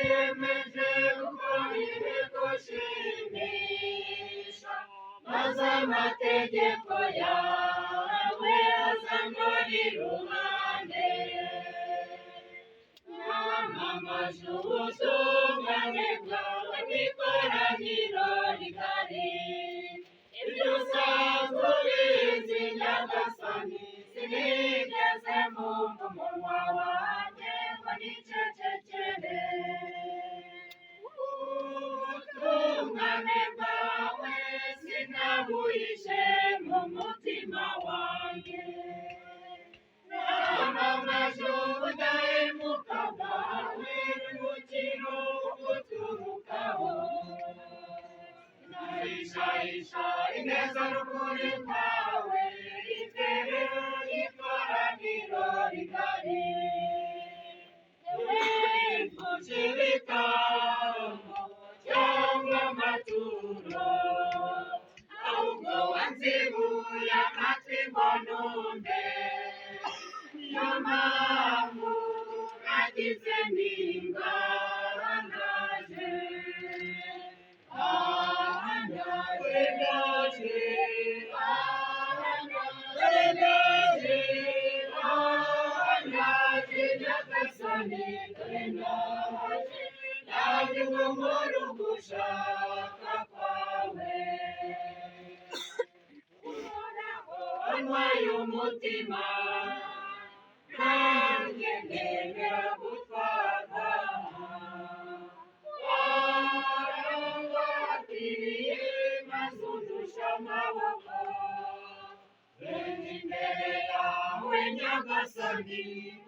wiyemeje gukora ibigushimisha, maze amategeko yawe azamuri iruhande. Namamaje ubutungane bwawe n'ikoraniro rigari, ibyo usanzwe ubizi Nyagasani, sinigeze mwumva umunwa wanjye ngo nicecekere. Ubutungane bwawe sinabuhishe mu mutima wanjye, namamaje ubudahemuka bwawe n'umukiro uguturukaho. Nahishahisha ineza n'ukuri kwawe imbere y'ikoraniro rigari. Ntiwifuje ibitambo cyangwa amaturo, ahubwo wanzibuye amatwi ngo numve. Niyo mpamvu nagize n'ingaraje. Naje ngo nkore ugushaka kwawe. Wantwaye umutima, nanjye ndemera gutwarwa. Warangwatiriye maze undusha amaboko. Nje imbere yawe Nyagasani,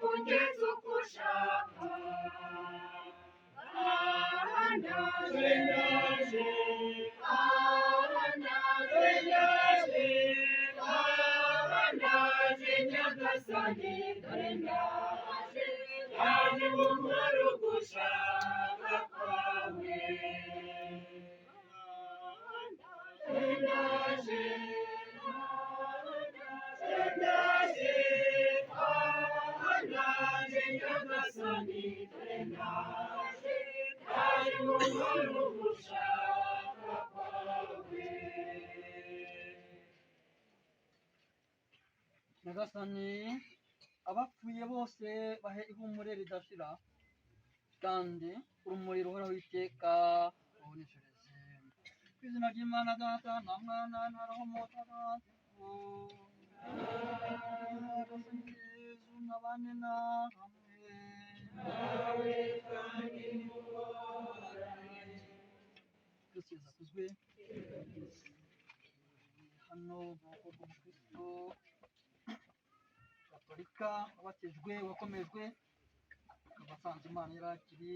ungeze uko ushaka. Ndaje, ndaje, ndaje Nyagasani, dore ndaje, ndaje ngo nkore ugushaka kwawe. Ndaje, ndaje, ndaje Nyagasani, dore ndaje, ndaje ngo nkore ugushaka kwawe. Nyagasani, abapfuye bose bahe ihumure ridashira, kandi urumuri ruhoraho iteka ruboneshereze. Ku izina ry'Imana Data na Mwana na Roho Mutagatifu. Nyagasani Yezu nabane namwe. Kristo Yezu akuzwe. Hano mu bwoko bw'Umukristo Gatolika wabatijwe, wakomejwe, akaba asanze Imana yari akiri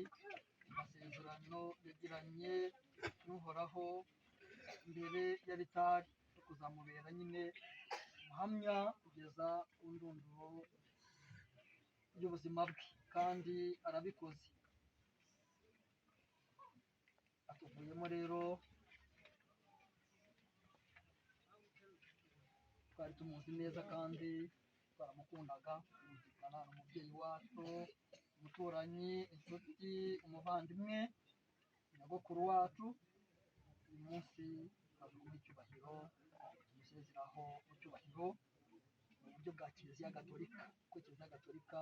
amasezerano yagiranye n'Uhoraho mbere ya ritari yo kuzamubera nyine umuhamya kugeza ku ndunduro y'ubuzima bwe, kandi arabikoze. Atuvuyemo rero, twari tumuzi neza kandi twaramukundaga, kumvikana n'umubyeyi wacu, umuturanyi, inshuti, umuvandimwe, nyogokuru wacu. Uyu munsi aje kumuha icyubahiro, tumusezeraho mu cyubahiro mu buryo bwa Kiliziya Gatolika, kuko Kiliziya Gatolika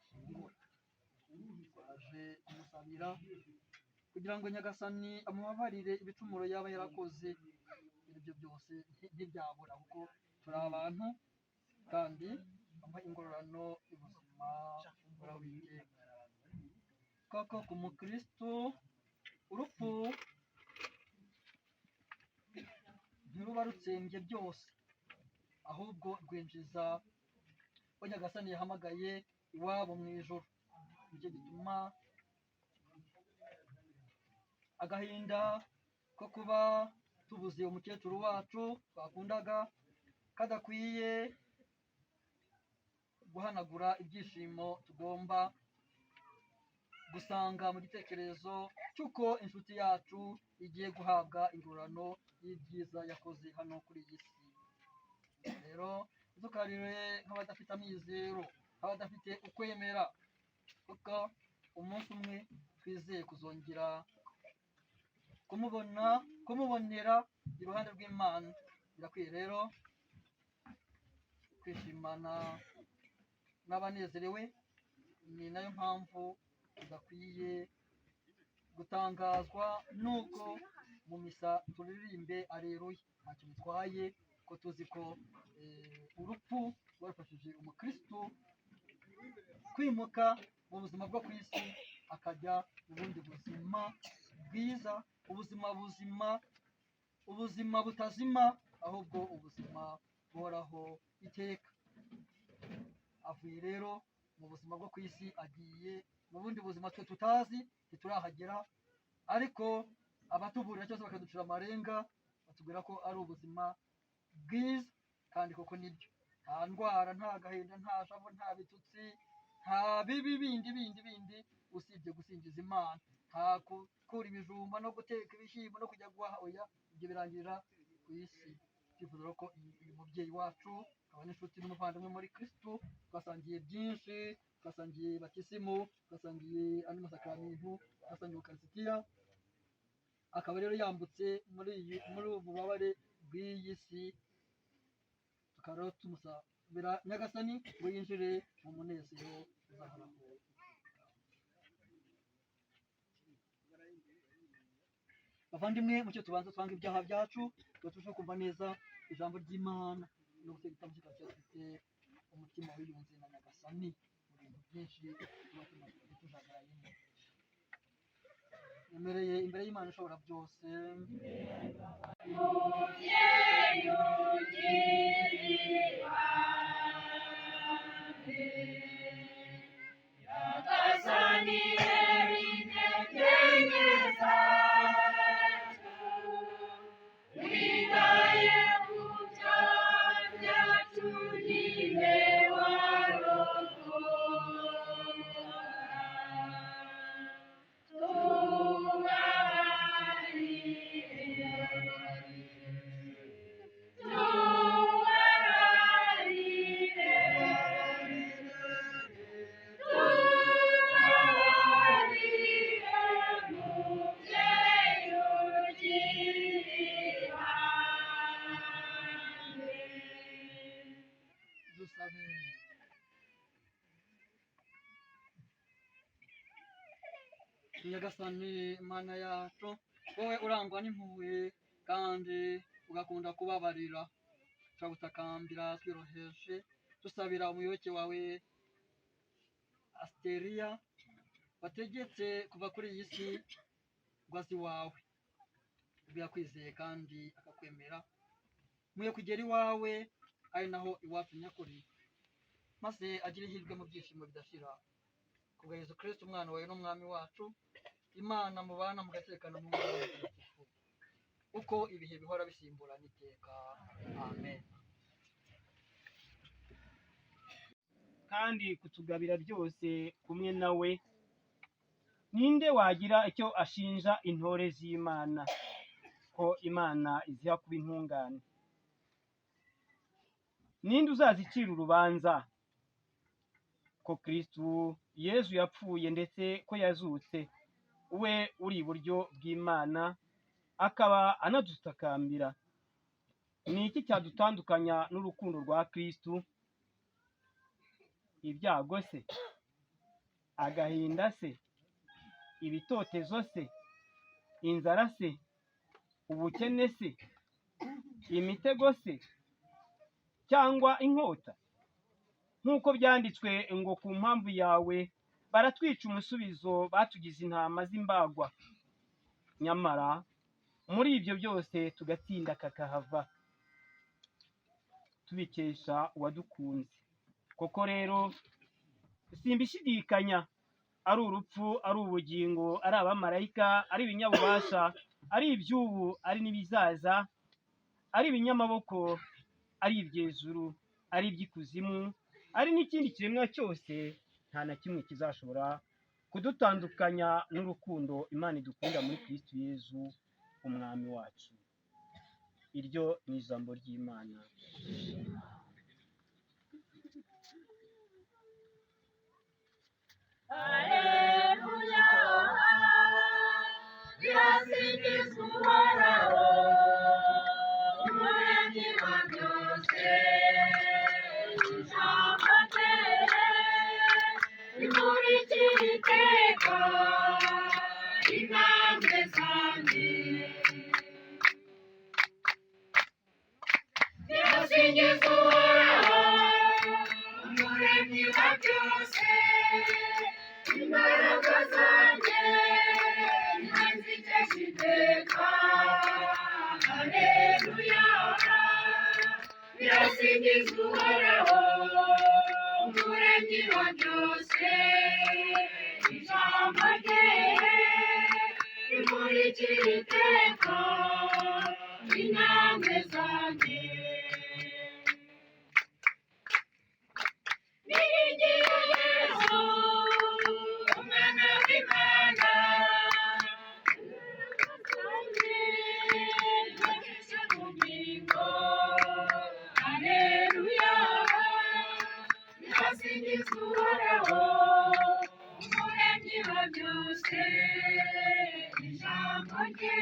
ishyingura. Twaje kumusabira kugira ngo Nyagasani amubabarire ibicumuro yaba yarakoze. Ibyo byose ntibyabura, kuko turi abantu, kandi amuha ingororano y'ubuzima buhoraho iteka. Koko ku mukristo urupfu ntiruba rutsembye byose, ahubwo rwinjiza ko Nyagasani yahamagaye iwabo mu ijuru. Nicyo gituma agahinda ko kuba tubuze umukecuru wacu twakundaga kadakwiye guhanagura ibyishimo tugomba gusanga mu gitekerezo cy'uko inshuti yacu igiye guhabwa ingororano y'ibyiza yakoze hano kuri iyi si. Rero ntukarire nk'abadafite amizero, nk'abadafite ukwemera, kuko umunsi umwe twizeye kuzongera kumubonera iruhande rw'Imana. Birakwiye rero kwishimana n'abanezerewe. Ni nayo mpamvu tudakwiye gutangazwa nuko mu misa turirimbe aleluya, ntacyo bitwaye ko tuzi ko urupfu rwafashije umukristo kwimuka mu buzima bwo ku isi akajya mu bundi buzima bwiza, ubuzima butazima, ahubwo ubuzima buhoraho iteka. Avuye rero mu buzima bwo ku isi agiye mu bundi buzima twe tutazi, ntiturahagera, ariko abatuburira cyose bakaducira amarenga batubwira ko ari ubuzima bwiza, kandi koko nibyo. Nta ndwara, nta gahinda, nta shavu, nta bitutsi, nta bibi bindi usibye gusingiza Imana. Nta gukura ibijumba no guteka ibishyimbo no kujya guhaha, oya, ibyo birangirira ku isi. Twifuza ko uyu mubyeyi wacu akaba n'inshuti n'umuvandimwe muri Kristo, twasangiye byinshi, twasangiye batisimu, twasangiye andi masakaramentu, twasangiye ukarisitiya, akaba rero yambutse muri ubu bubabare bw'iyi si. Tukaba rero tumusabira Nyagasani ngo yinjire mu munezero uzahoraho. Bavandimwe, mucyo tubanza twanga ibyaha byacu, turusheho kumva neza ijambo ry'Imana no gutega igitabo kikacu dufite umutima wiyunze na Nyagasani mu bintu byinshi tuba tujagarayemo. Nemereye imbere y'Imana ishobora byose, dusabe. Nyagasani Mana yacu, wowe urangwa n'impuhwe kandi ugakunda kubabarira, turagutakambira twiroheje dusabira umuyoboke wawe Asteriya wategetse kuva kuri iyi si ngo aze iwawe, ubwo yakwizeye kandi akakwemera, muye kugera iwawe ari naho iwacu nyakuri, maze agire ihirwe mu byishimo bidashira, kubwa Yesu Kristo umwana wawe n'umwami wacu, Imana mubana mugatekana mu mutagatifu, uko ibihe bihora bisimburana iteka. Amen. kandi kutugabira byose kumwe nawe. Ninde wagira icyo ashinja intore z'Imana ko Imana iziha kuba intungane? Ninde uzazicira urubanza ko Kristo Yesu yapfuye ndetse ko yazutse, we uri iburyo bw'Imana akaba anadutakambira? Ni iki cyadutandukanya n'urukundo rwa Kristo? Ibyago se? Agahinda se? Ibitotezo se? Inzara se? Ubukene se? Imitego se? Cyangwa inkota? Nk'uko byanditswe ngo ku mpamvu yawe baratwica umusubizo, batugize intama z'imbagwa. Nyamara muri ibyo byose tugatsinda kakahava, tubikesha uwadukunze. Koko rero simbishidikanya, ari urupfu, ari ubugingo, ari abamarayika, ari ibinyabubasha, ari iby'ubu, ari n'ibizaza, ari ibinyamaboko, ari iby'ejuru, ari iby'ikuzimu, ari n'ikindi kiremwa cyose, nta na kimwe kizashobora kudutandukanya n'urukundo Imana idukunda muri Kristo Yesu umwami wacu. Iryo ni ijambo ry'Imana. Alleluia. Birasingizwa uhoraho umuremyi wa byose ijambo rye rimurikira iteka intambwe zanjye birasingizwa uhoraho umuremyi wa byose imbaraga zanjye ntazikesha iteka haleluya birasingizwa uhoraho umuremyi wa byose ijambo rye rimurikira iteka intambwe zanjye niringiye yesu umwana w'imana yagize ubugingo haleluya birasingizwa uhoraho umuremyi wa byose ijambo rye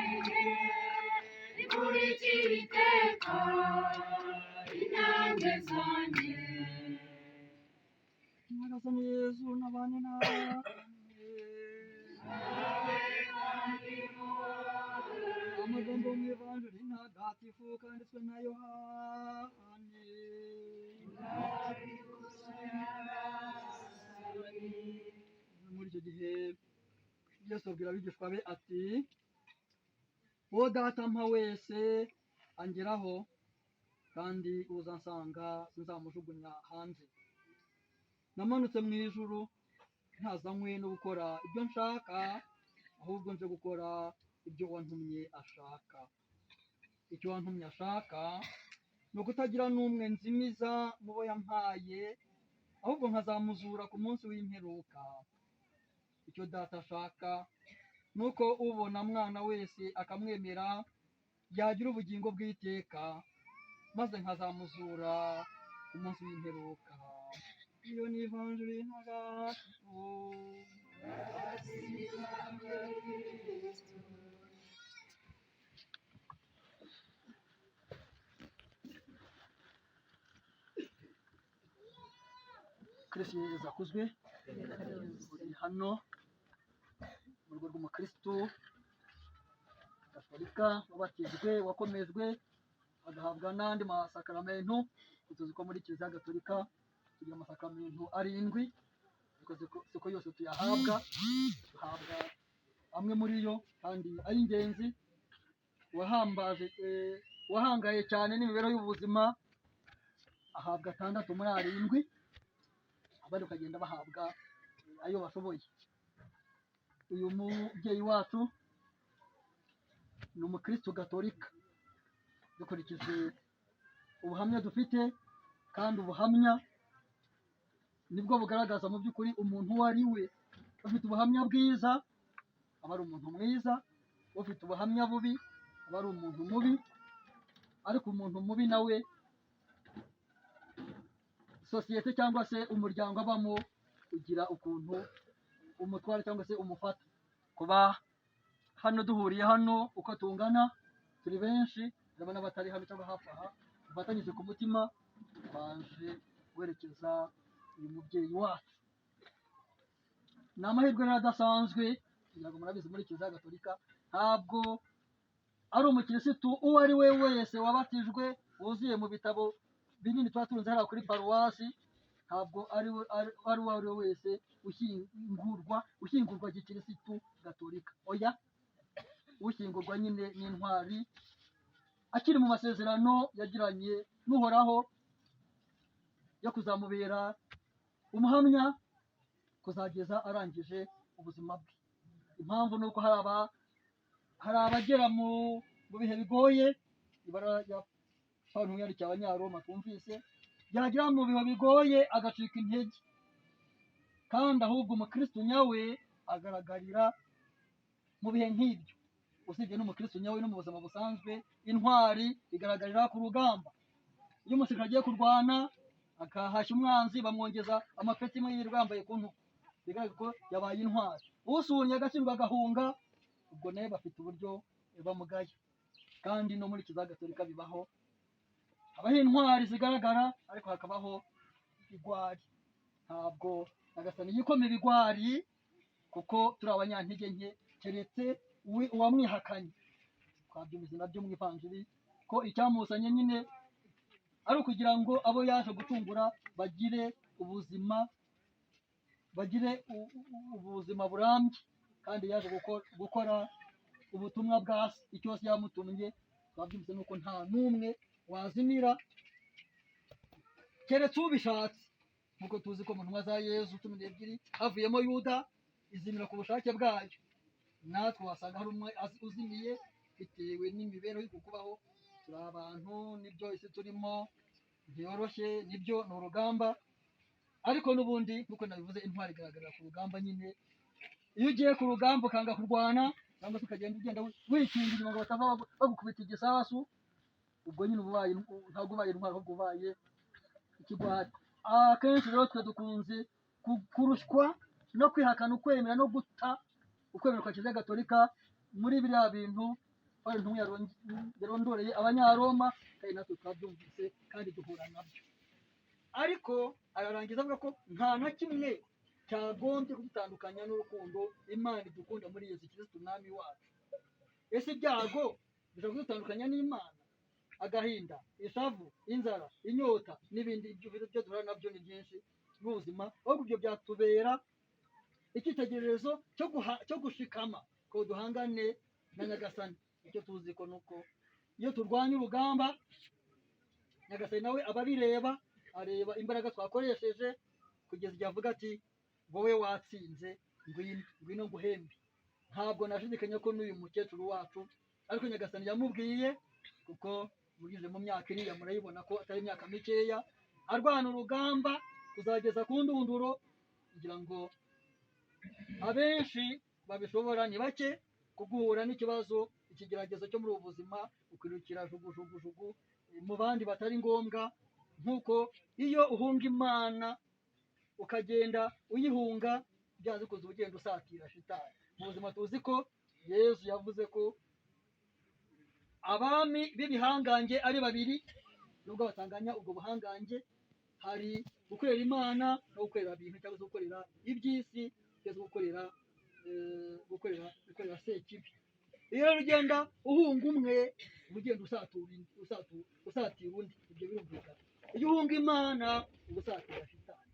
rimurikira iteka intambwe zanjye Nyagasani Yesu n'abane nawe. Amagambo mu Ivanjili ntagatifu kanditswe na Yohane. Muri icyo gihe Yesu abwira abigishwa be ati uwo data ampa wese angeraho kandi uzansanga sinzamujugunya hanze. Namanutse mu ijuru ntazanywe no gukora ibyo nshaka ahubwo nje gukora ibyo wantumye ashaka. Icyo wantumye ashaka ni ukutagira n'umwe nzimiza mu bo yampaye ahubwo nkazamuzura ku munsi w'imperuka. Icyo data ashaka ni uko ubona mwana wese akamwemera yagira ubugingo bw'iteka maze nkazamuzura ku munsi w'imperuka. Iyo ni Ivanjili ntagatifu. Kristo Yesu akuzwe. Uri hano mu rugo rw'umukristo gatolika wabatijwe wakomejwe agahabwa n'andi masakaramentu. Tuzi ko muri kiliziya gatolika tugira amasakaramentu arindwi ariko siko yose tuyahabwa, duhabwa amwe muri yo kandi ari ingenzi. Wahangaye cyane n'imibereho y'ubuzima ahabwa 6 muri 7, abandi bakagenda bahabwa ayo bashoboye. Uyu mubyeyi wacu ni umukristo gatolika dukurikije ubuhamya dufite, kandi ubuhamya nibwo bugaragaza mu by'ukuri umuntu uwo ari we. Ufite ubuhamya bwiza aba ari umuntu mwiza, ufite ubuhamya bubi aba ari umuntu mubi. Ariko umuntu mubi nawe sosiyete cyangwa se umuryango abamo ugira ukuntu umutwara cyangwa se umufata. Kuba hano duhuriye hano uko tungana turi benshi, harimo n'abatari hano cyangwa hafi aha, dufatanyije ku mutima baje werekeza uyu mubyeyi wacu. Ni amahirwe rero adasanzwe kugira ngo murabizi muri kiliziya gatolika ntabwo ari umukirisitu uwo ari we wese wabatijwe wuzuye mu bitabo binini tuba turunze hariya kuri paruwasi, ntabwo ari uwo ari we wese ushyingurwa gikirisitu gatolika. Oya, ushyingurwa nyine n'intwari akiri mu masezerano yagiranye n'uhoraho yo kuzamubera umuhamya kuzageza arangije ubuzima bwe. Impamvu ni uko hari abagera mu bihe bigoye. Ibara rya Pawulo yandikiye Abanyaroma twumvise, yagera mu bihe bigoye agacika intege, kandi ahubwo umukristo nyawe agaragarira mu bihe nk'ibyo. Usibye n'umukristo nyawe no mu buzima busanzwe, intwari igaragarira ku rugamba. Iyo umusirikare agiye kurwana akahashya umwanzi bamwongeza amapeti imwe yirirwa yambaye ku ntugu, bigaragara ko yabaye intwari. Usunye agatsindwa agahunga, ubwo nawe bafite uburyo bamugaye. Kandi no muri kiliziya gatolika bibaho, habaho intwari zigaragara ariko hakabaho ibigwari. Ntabwo nyagasani yikoma ibigwari kuko turi abanyantege nke, keretse uwamwihakanye. Twabyumvise nabyo mu ivanjiri ko icyamuzanye nyine ari ukugira ngo abo yaje gucungura bagire ubuzima burambye, kandi yaje gukora ubutumwa bwa se. Icyo se yamutumye twabyumvise nuko nta n'umwe wazimira keretse ubishatse, nkuko tuzi ko mu ntumwa za Yezu 12 havuyemo Yuda izimira ku bushake bwayo. Natwe wasanga hari umwe uzimiye bitewe n'imibereho yo kubaho. Turi abantu, nibyo isi turimo ntiyoroshye, nibyo ni urugamba, ariko n'ubundi nkuko nabivuze intwari igaragarira ku rugamba nyine. Iyo ugiye ku rugamba ukanga kurwana cyangwa tukagenda ugenda wikinga inyuma ngo batava bagukubita igisasu, ubwo nyine ntabwo ubaye intwari, ahubwo ubaye ikigwari. Akenshi rero twe dukunze kurushywa no kwihakana ukwemera no guta ukwemera kwa kiliziya gatolika muri biriya bintu Pawulo intumwa yarondoreye Abanyaroma, kandi natwe twabyumvise kandi duhura nabyo. Ariko ararangiza avuga ko nta na kimwe cyagombye kudutandukanya n'urukundo Imana idukunda muri Yesu Kristo umwami wacu. Ese ibyago bishobora kudutandukanya n'Imana? Agahinda, ishavu, inzara, inyota n'ibindi byo duhura nabyo ni byinshi mu buzima, ahubwo ibyo byatubera icyitegererezo cyo gushikama ko duhangane na nyagasani. Icyo tuzi ko nuko iyo turwanya urugamba, nyagasani nawe aba abireba, areba imbaraga twakoresheje kugeza igihe avuga ati wowe watsinze, ngwino nguhembe. Ntabwo nashidikanya ko n'uyu mukecuru wacu ariko nyagasani yamubwiye, kuko mugeze mu myaka iriya murayibona ko atari imyaka mikeya, arwana urugamba kuzageza ku ndunduro, kugira ngo abenshi babishobora ni bake. Kuguhura n'ikibazo, ikigeragezo cyo muri ubu buzima ukwirukira jugujugujugu mu bandi batari ngombwa, nk'uko iyo uhunga Imana ukagenda uyihunga byanze kuza ugenda usatira shitani. Mu buzima tuzi ko Yesu yavuze ko abami b'ibihangange ari babiri, nubwo batanganya ubwo buhangange, hari gukorera Imana no gukorera ibintu cyangwa se gukorera iby'isi cyangwa gukorera sekibi. Iyo rero ugenda uhunga umwe uba ugenda usatira undi, ibyo birumvikana. Iyo uhunga Imana uba usatira shitani,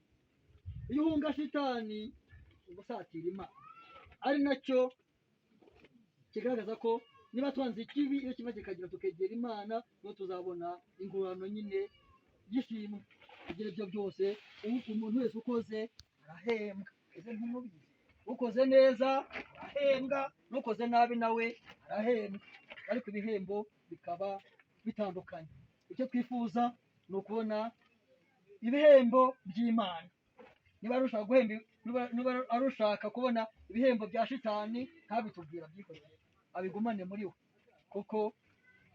iyo uhunga shitani uba usatira Imana. Ari nacyo kigaragaza ko niba twanze ikibi, iyo kiva kikagira tukegera Imana, niho tuzabona ingororano nyine y'ishimwe. Kugira ibyo byose, umuntu wese ukoze arahembwa. Ese nk'umubizi, ukoze neza arahembwa, n'ukoze nabi nawe arahembwa, ariko ibihembo bikaba bitandukanye. Icyo twifuza ni ukubona ibihembo by'Imana. Niba arushaka kubona ibihembo bya shitani, ntabitubwira, byikorere abigumane muri we, kuko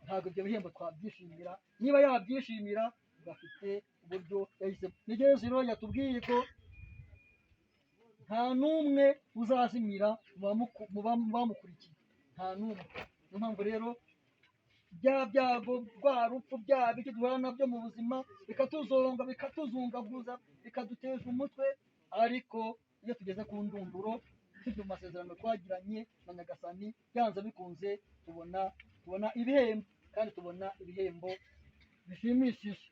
ntabwo ibyo bihembo twabyishimira. Niba yabyishimira gafite uburyo yahisemo. Ni Yesu rero yatubwiye ko nta n'umwe uzazimira mu bamukurikiye, nta n'umwe. Niyo mpamvu rero bya byago, rwa rupfu, bya biki duhura nabyo mu buzima bikatuzonga, bikatuzungaguza, bikaduteza umutwe, ariko iyo tugeze ku ndunduro tujya mu masezerano twagiranye na nyagasani, byanze bikunze tubona ibihembo, kandi tubona ibihembo bishimishije.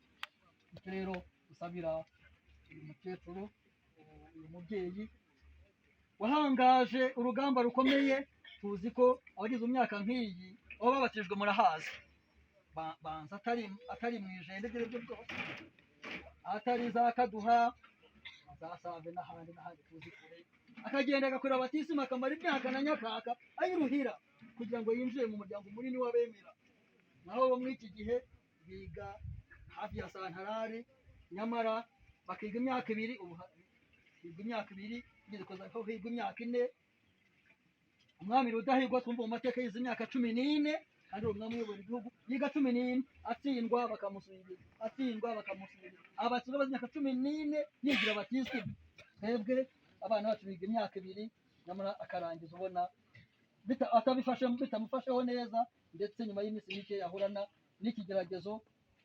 Bityo rero dusabira uyu mukecuru, uyu mubyeyi wahangaje urugamba rukomeye. Tuzi ko abagize imyaka nk'iyi baba babatijwe, murahazi, banza atari mu ijende ibyo aribyo byose, atari za Kaduha, za Save n'ahandi tuzi kure, akagenda agakorera abatisima, akamara imyaka na nyakaka ayiruhira kugira ngo yinjire mu muryango munini w'abemera. Naho bo muri iki gihe biga hafi ya santarari, nyamara bakiga imyaka ibiri, ubu higa imyaka ibiri, igeze kuzaho higa imyaka 4. Umwami Rudahigwa twumva mu mateka yize imyaka 14, kandi uwo mwami uyobora igihugu yiga 14, atsindwa bakamusubira, abatsindwa imyaka 14 yigira abatisima. Twebwe abana bacu biga imyaka 2, nyamara akarangiza ubona bitamufasheho neza, ndetse nyuma y'iminsi mike yahurana n'ikigeragezo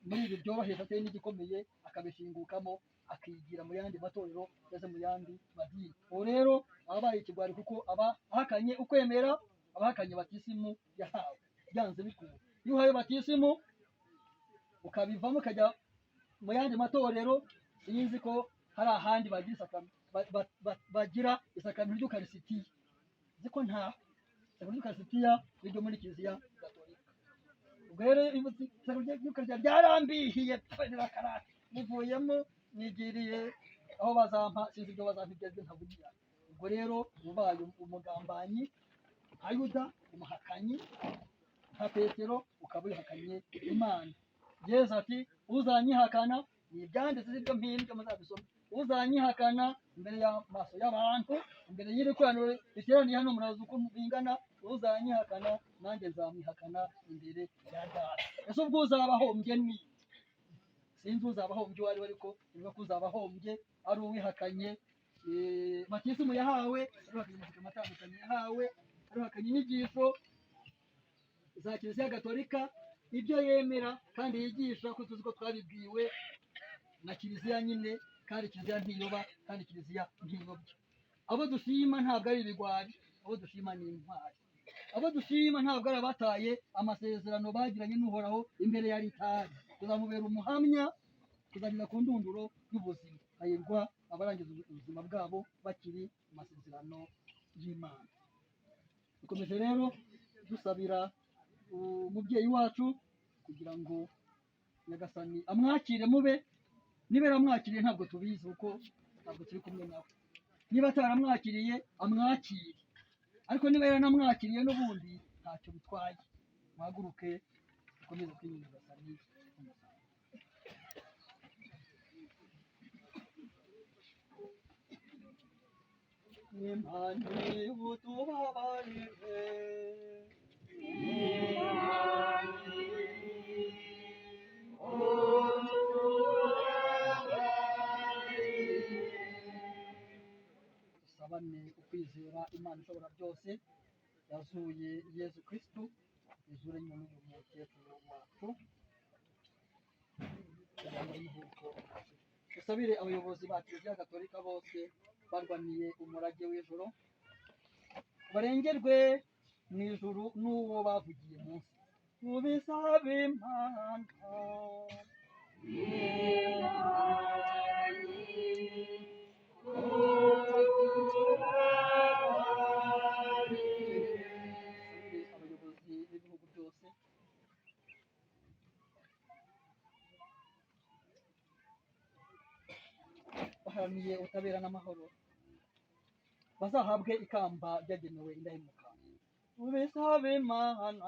muri ibi byoroheje atari n'igikomeye akabishingukamo akigira mu yandi matorero ndetse mu yandi madini. Ubu rero aba abaye ikigwari kuko aba ahakanye ukwemera, aba ahakanye batisimu yahawe byanze bikuru. Iyo uhaye batisimu ukabivamo ukajya mu yandi matorero, sinzi ko hari ahandi bagira isakamiro ry'ukarisitiya, nzi ko ntaho isakamiro ry'ukarisitiya n'iryo muri kiliziya gatolika. Ubwo rero isakamiro ry'ukarisitiya ryarambihiye rirakarata, muvuyemo nigiriye aho bazampa, sinzi ibyo bazampa ibyo aribyo ntavugira. Ubwo rero ubaye umugambanyi nka Yuda, umuhakanyi nka Petero, ukaba wihakanye Imana. Yesu ati uzanyihakana, ni ibyanditse ibyo mpimbye muzabisoma, uzanyihakana imbere y'amaso y'abantu, imbere y'iri koraniro riteraniye hano murazi uko bingana, uzanyihakana nanjye nzamwihakana imbere ya Data. Ese ubwo uzabahombye ni sinzi uzabahombye uwo ari we, ariko niba ko uzabahombye ari uwihakanye batisimu yahawe, ari uhakanye amategeko atandukanye yahawe, ari uhakanye inyigisho za kiliziya gatolika, ibyo yemera kandi yigisha, ko tuzi ko twabibwiwe na kiliziya nyine, kandi kiliziya ntiyoba, kandi kiliziya ntiyobya. Abo dushima ntabwo ari ibigwari, abo dushima ni intwari. Abo dushima ntabwo ari abataye amasezerano bagiranye n'Uhoraho imbere ya ritari. Tuzamubera umuhamya, tuzageza ku ndunduro y'ubuzima. Hahirwa abarangiza ubuzima bwabo bakiri mu masezerano y'Imana. Dukomeje rero dusabira umubyeyi wacu kugira ngo Nyagasani amwakire mube. Niba yaramwakiriye ntabwo tubizi kuko ntabwo turi kumwe nawe. Niba ataramwakiriye amwakire, ariko niba yaranamwakiriye n'ubundi ntacyo bitwaye. Muhaguruke dukomeze kwinginga Nyagasani. Imana utubabarire, dusabane ukwizera Imana ishobora byose yazuye Yezu Kristu, izure nyuma y'umukecuru wacu. Dusabire abayobozi ba kiliziya gatolika bose barwaniye umurage w'ijuru, barengerwe mu ijuru n'uwo bavugiye munsi. Tubisabe Imana. Abayobozi b'ibihugu byose baharaniye ubutabera n'amahoro, bazahabwe ikamba ryagenewe indahemuka. Tubisabe Imana.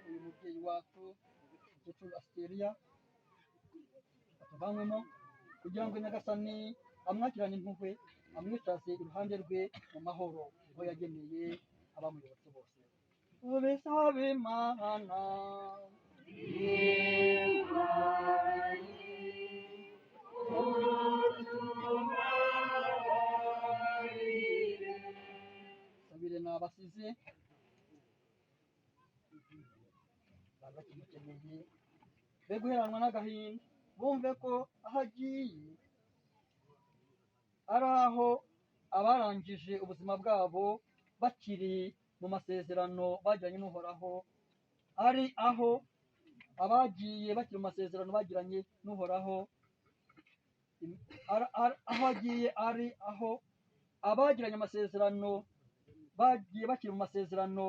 Uyu mubyeyi wacu umukecuru Asiteria atuvanywemo, kugira ngo Nyagasani amwakirane impuhwe, amwicaze iruhande rwe mu mahoro, aho yageneye abamuyobotse bose. Tubisabe Imana. Sabire n'abasize baba bakimukeneye, be guheranwa n'agahinda, bumve ko aho agiye ari aho abarangije ubuzima bwabo bakiri mu masezerano bagiranye n'Uhoraho, ari aho abagiye bakiri mu masezerano bagiranye n'Uhoraho, aho agiye ari aho abagiranye amasezerano bagiye bakiri mu masezerano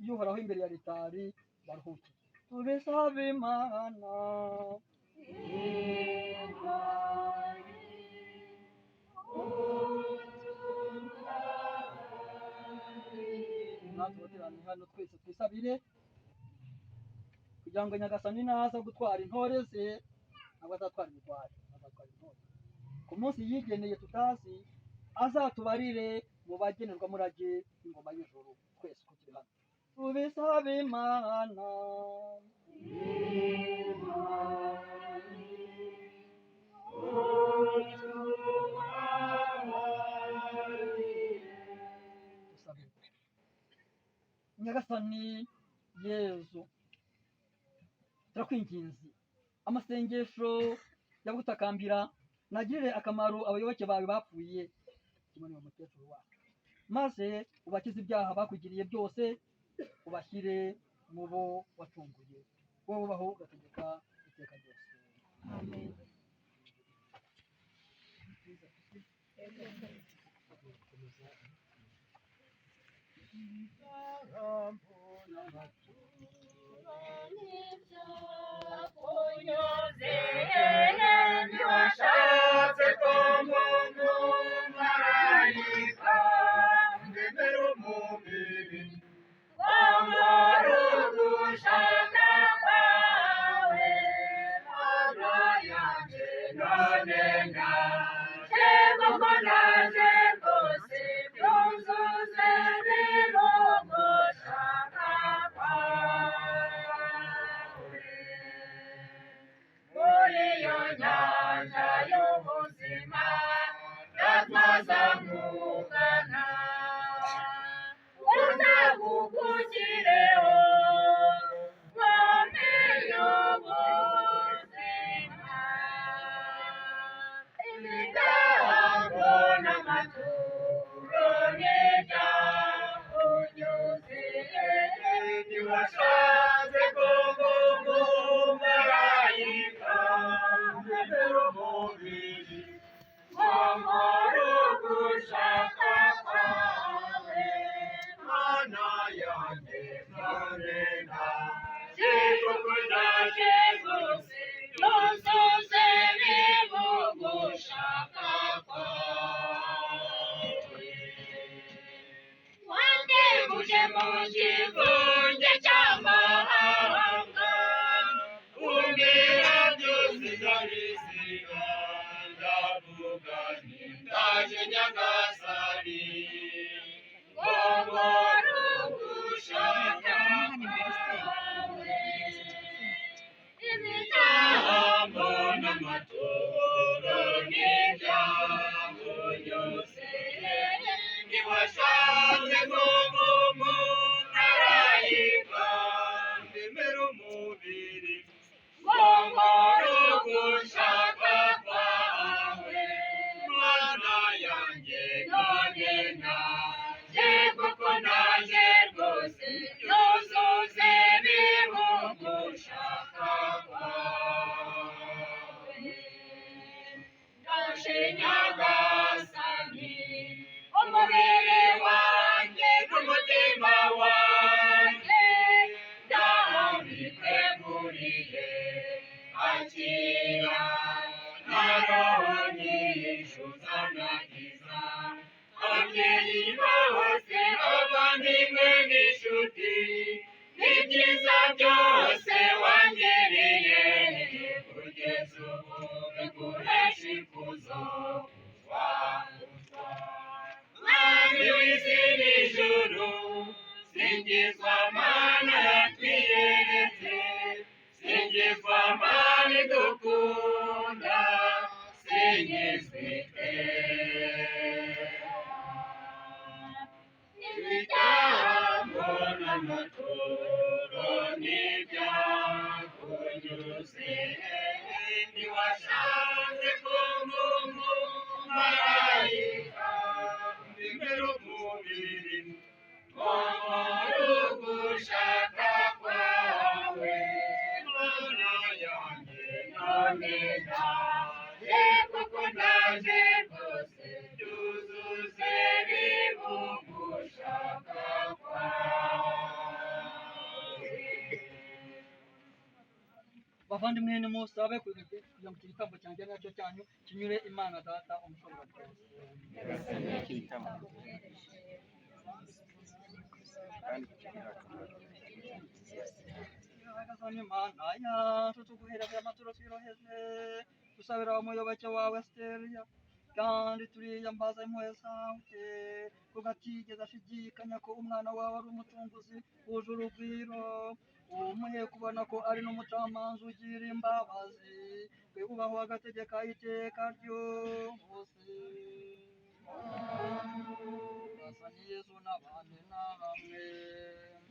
y'Uhoraho imbere ya ritari baruhuke. Tubisabe Imana. Natwe bateraniye hano twese twisabire kugira ngo Nyagasani naza gutwara intore ze, ntabwo azatwara ibigwari, azatwara intore. Ku munsi yigeneye tutazi, azatubarire mu bagenerwamurage ingoma y'ijuru twese uko turi hano. Tubisabe Imana. nyagasani yezu turakwinginze amasengesho yagutakambira nagirire akamaro abayoboke bawe bapfuye kimwe n'uwo mukecuru wacu maze ubakize ibyaha bakugiriye byose ubashyire mu bo wacunguye wowe ubaho ugategeka iteka ryose amen. Ntiwashatse ko umuntu marayika ndemera umubiri wamara ugushaka kwawe mana yanjye none ndaje kuko naje rwose byuzuze biri mu gushaka kwawe muri iyo nyanja y'ubuzima natwaza nkugana uzagukukireho nkombe y'ubuzima ibitambo n'amaturo n'ibyakunyuze ntiwashatse ko umumarayika ndemera umubiri wamara ugushaka kwawe mana yanjye none ndaje kuko ndaje rwose nuzuze biri mu gushaka kwawe wandebuje mu kivunge cy'amahanga umbwira byose ndabisiga ndavuga nti ndaje nyagasani ngomora ugushaka kwawe ibitambo n'amaturo n'ibyakunyuze ntiwashatse ko umumarayika ndemera umubiri wamara ugushaka kwawe mana yanjye none ndaje kuko ndaje rwose byuzuze biri mu gushaka kwawe ndaje nyagasani umubiri wanjye n'umutima wanjye ndabikweguriye akira na roho nyishuza nagiza ababyeyi bose abavandimwe n'inshuti n'ibyiza byose wangiriye kugeza ubu biguhesha ikuzo wanguzwa mwami w'isi n'ijuru singizwa mana yatwiyeretse singizwa mana idukunda singizwa ibitambo n'amaturo n'ibyakunyuze ntiwashatse ko umumarayika ndemera umubiri wamara ugushaka kwawe mana yanjye none ndaje kuko ndaje rwose byuzuze biri mu gushaka kwawe bavandimwe nimusabe kugira ngo iki gitambo cyanjye nacyo cyanyu kinyure imana data umushobora byose nyagasani mana yacu tuguhereze amaturo twiroheze dusabira umuyoboke wawe Asteriya kandi turiyambaza impuhwe zawe tugatigeza ashidikanya ko umwana wawe ari umucunguzi wuje urugwiro umuhe kubona ko ari n'umucamanza ugira imbabazi twe ubaho agategeka iteka ryose Yesu n'abandi na bamwe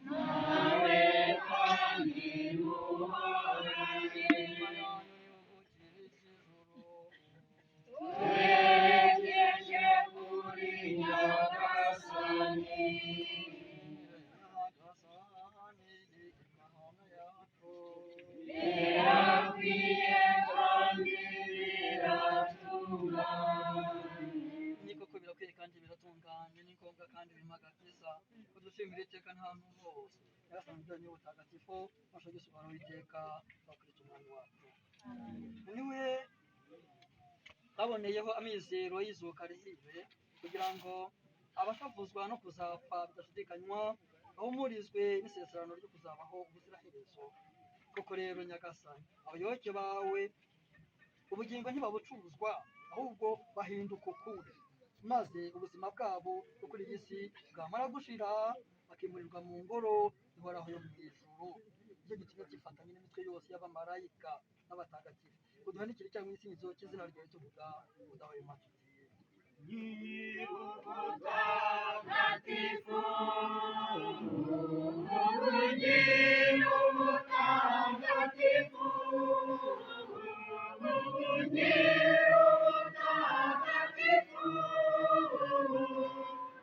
nawe kandi uhorahe twerekeje kuri Nyagasani birakwiye kandi biratunganye ni koko birakwiye kandi biratunganye ni ngombwa kandi birimo agakiza udushimira iteka n'ahantu hose nyagasani ibyo ni ubutagatifu fasha gisubara witeka bakurikira umwami wacu niwe baboneyeho amizero y'izuka rihiwe kugira ngo abashavuzwa no kuzapfa bidashidikanywa bahumurizwe n'isezerano ryo kuzabaho ubuziraherezo koko rero nyagasani abayoboke bawe ubugingo ntibabucuzwa ahubwo bahinduka ukuri maze ubuzima bwabo bwo kuri iyi si bwamara gushira bakimurirwa mu ngoro ihoraho yo mu ijuru icyo gitumye kifatanye n'imitwe yose y'abamarayika n'abatagatifu uduhanikire cyangwa isingizo cy'izina ryawe tuvuga udahwema tuti ubutagatifu ubugingo butagatifu ubugingo butagatifu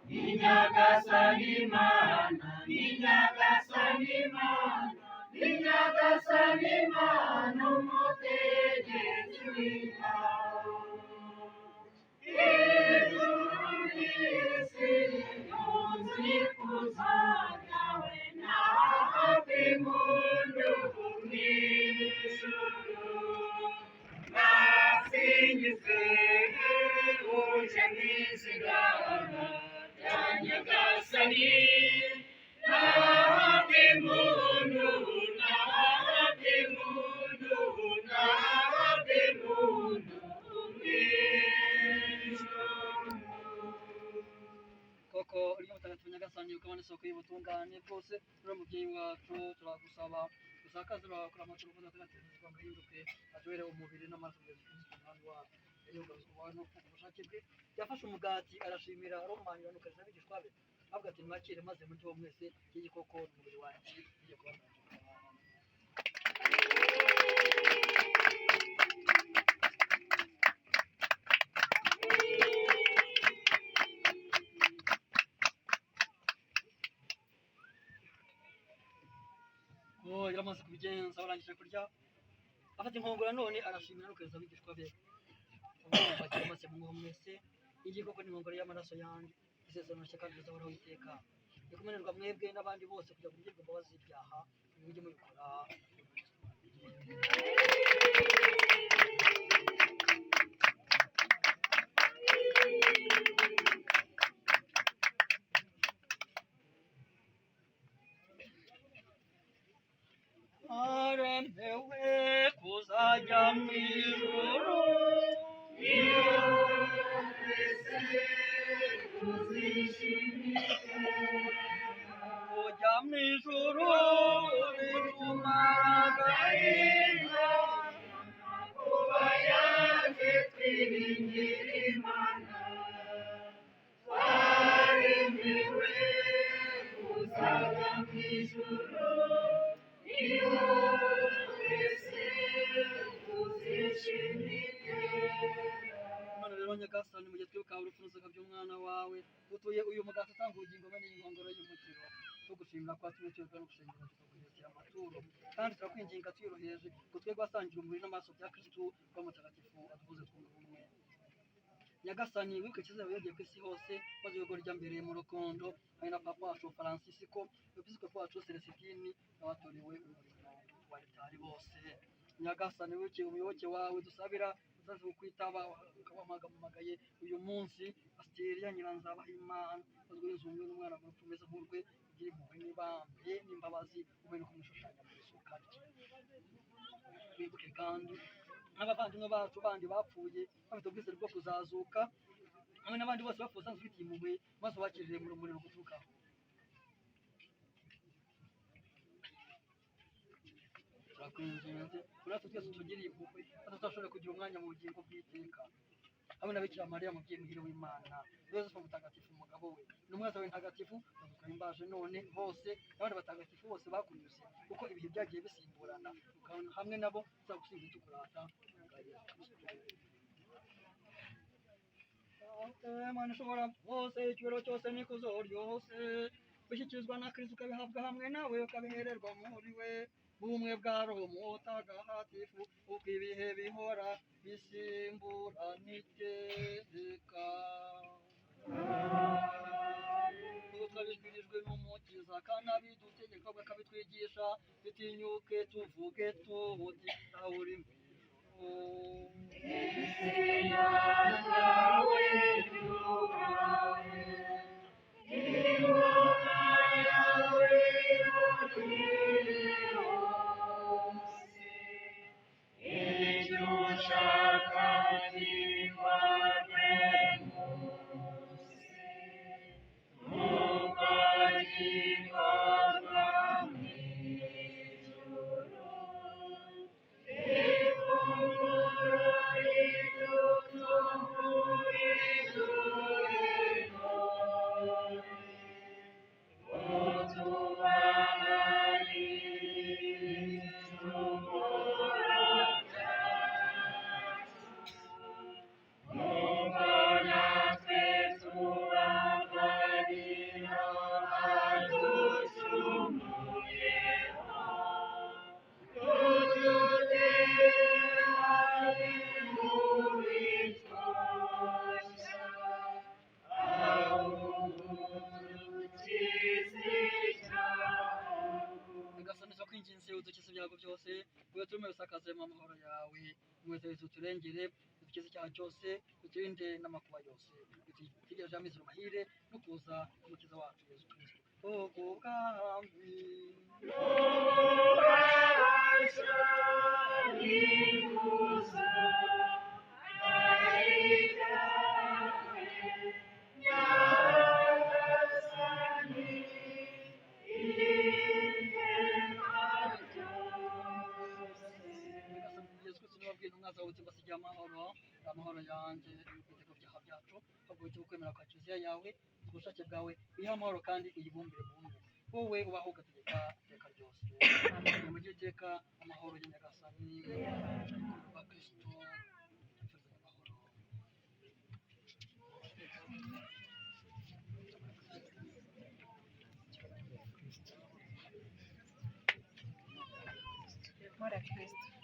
ni Nyagasani Mana ni Nyagasani Mana ni Nyagasani Mana umutegetsi w'ingabo ijuru n'isi yuzuye ikuzo ryawe nahabwe impundu mu ijuru nasingize uje mu izigama rya Nyagasani nahabwe impundu nahabwe impundu nahabwe impundu koko uri mutagatifu nyagasani ukabona isoko y'ubutungane bwose uri umubyeyi wacu turagusaba usakaze urakora amaturo uvuze atagatifu ngo ahinduke atubere umubiri n'amaraso bya Yesu Kristo umwami wacu yiyogazwa wawe no kumva ubushake bwe yafashe umugati arashimira aromanira n'ukarisa abigishwa be avuga ati mwakire maze murye wo mwese iki koko ni umubiri wanjye ugiye kuba yaramaze kubigenza barangije kurya afata inkongoro none arashimira n'ukarisa abigishwa be bagira maze munywe mwese iyi koko ni inkongoro y'amaraso yanjye isezerano nshya kandi rizahoraho iteka ikumenerwa mwebwe n'abandi bose kugira ngo mugirwe imbabazi z'ibyaha mujye mubikora aremewe kuzajya mu ijuru iyo twese tuzishimike kujya mu ijuru bituma agahinda kuba yaje twiringira Imana twaremewe kuzajya mu ijuru iyo twese tuzishimike none rero nyagasani mu gihe twibuka urupfu n'uzuka by'umwana wawe utuye uyu mugati utanga ubugingo be n'inkongoro y'umukiro tugushimira ko watumukirwa no gushengera tukaguhekera amaturo kandi turakwinginga twiyoroheje ngo twebwe asangira umubiri n'amaraso bya kristu kuba mutagatifu aduhuze twunga ubumwe nyagasani wibuke icyizere yongeye ku isi hose maze uyobora ijya mbere mu rukundo hamwe na papa wacu francisco episkopi wacu celestini n'abatorewe umurimo wa litari bose nyagasani wibuke umuyoboke wawe dusabira uzaze kukwitaba ukabahamagaye uyu munsi asteriya nyiranzabahimana azwi n'inzumwe n'umwana mu rupfu umeze nk'urwe ugira impuhwe n'ibambe n'imbabazi ube no kumushushanya mu isuka rye wibuke kandi n'abavandimwe bacu bandi bapfuye bafite ubwizere bwo kuzazuka hamwe n'abandi bose bapfuye usanzwe ufitiye impuhwe maze ubakirire mu rumuri ruguturukaho turakwinginze natwe twese tugiriye impuhwe maze tuzashobore kugira umwanya mu bugingo bw'iteka hamwe na Bikira Mariya mubyeyi muhire w'Imana, Yosefu mutagatifu umugabo we, n'umwaza we ntagatifu baduhimbaje none bose n'abandi batagatifu bose bakunyuze kuko ibihe byagiye bisimburana hamwe nabo tuzagusingiza tukurata Mana ishobora bose icyubahiro cyose n'ikuzo ryose gushyikirizwa na Kristo ukabihabwa hamwe nawe ukabihererwa muri we bumwe bwa roho mutagatifu uko ibihe bihora bisimburana iteka twabibwirijwe n'umukiza kandi abidutegeka bakabitwigisha dutinyuke tuvuge tuti aho uri udukize ibyago byose wowe turimo bisakaze mu mahoro yawe mwese turengere udukize icyaha cyose uturinde n'amakuba yose dutegereje amizero mahire no kuza umukiza wacu Yesu Kristo ubwami umwaza wawe tubasigiye amahoro yanjye ibitego byaha byacu ahubwo cyo kwemera kwa kiliziya yawe ubushake bwawe biha amahoro kandi uyibumbire bumwe wowe ubaho ugategeka iteka ryose mu gihe iteka amahoro ya nyagasani wa Kristo Mora Cristo.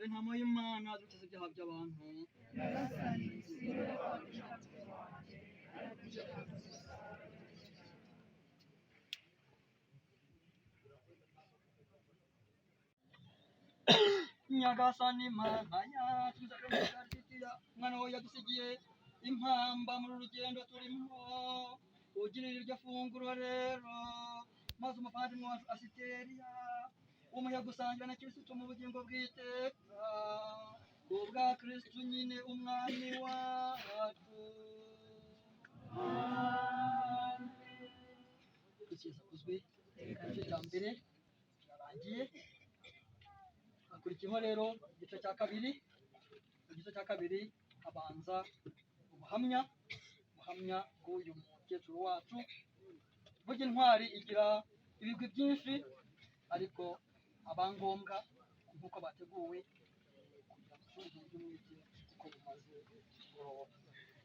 intama y'Imana dukize ibyaha by'abantu Nyagasani Mana yacu mwana wawe yadusigiye impamba muri rugendo turimo ugirira iryo funguro rero maze umuvandimwe wacu Asiteriya umuhe gusangira na Kristo mu bugingo bw'iteka kubwa Kristo nyine umwami wacu. Kristo akuzwe. Igice cya mbere kirarangiye, hakurikiyeho rero igice cya kabiri. Igice cya kabiri habanza ubuhamya bw'uyu mukecuru wacu. Burya intwari igira ibigwi byinshi, ariko abangombwa nk'uko bateguwe kugira ngo ushobore umwete kuko bumaze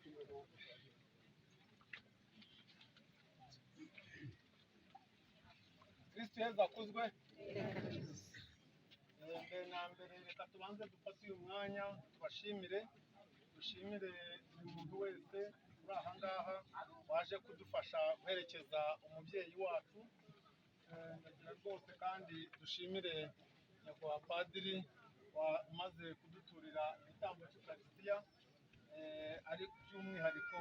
kugoroba. Kristo Yesu akuzwe. Mbere na mbere reka tubanze dufate uyu mwanya dushimire buri muntu wese uri aha ngaha waje kudufasha guherekeza umubyeyi wacu. Ndagira rwose kandi dushimire nyakubahwa padiri wamaze kuduturira igitambo cy'Ukaristiya, ari by'umwihariko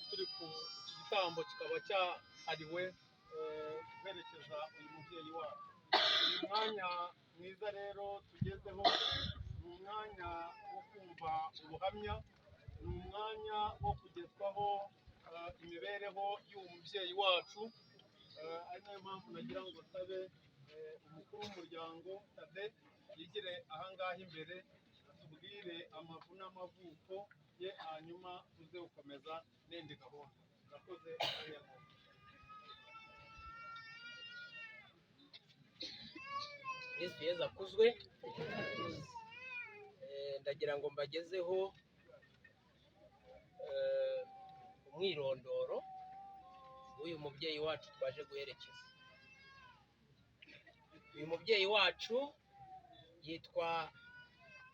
turi ku gitambo kikaba cyahariwe guherekeza uyu mubyeyi wacu. Uyu mwanya mwiza rero tugezeho ni umwanya wo kumva ubuhamya, ni umwanya wo kugezwaho imibereho y'uwo mubyeyi wacu. Ari nayo mpamvu nagira ngo nsabe umukuru w'umuryango Tade yigire ahangaha imbere atubwire amavu n'amavuko ye, hanyuma tuze gukomeza n'indi gahunda. Murakoze. Kristo Yesu akuzwe. Ndagira ngo mbagezeho umwirondoro w'uyu mubyeyi wacu twaje guherekeza. Uyu mubyeyi wacu yitwa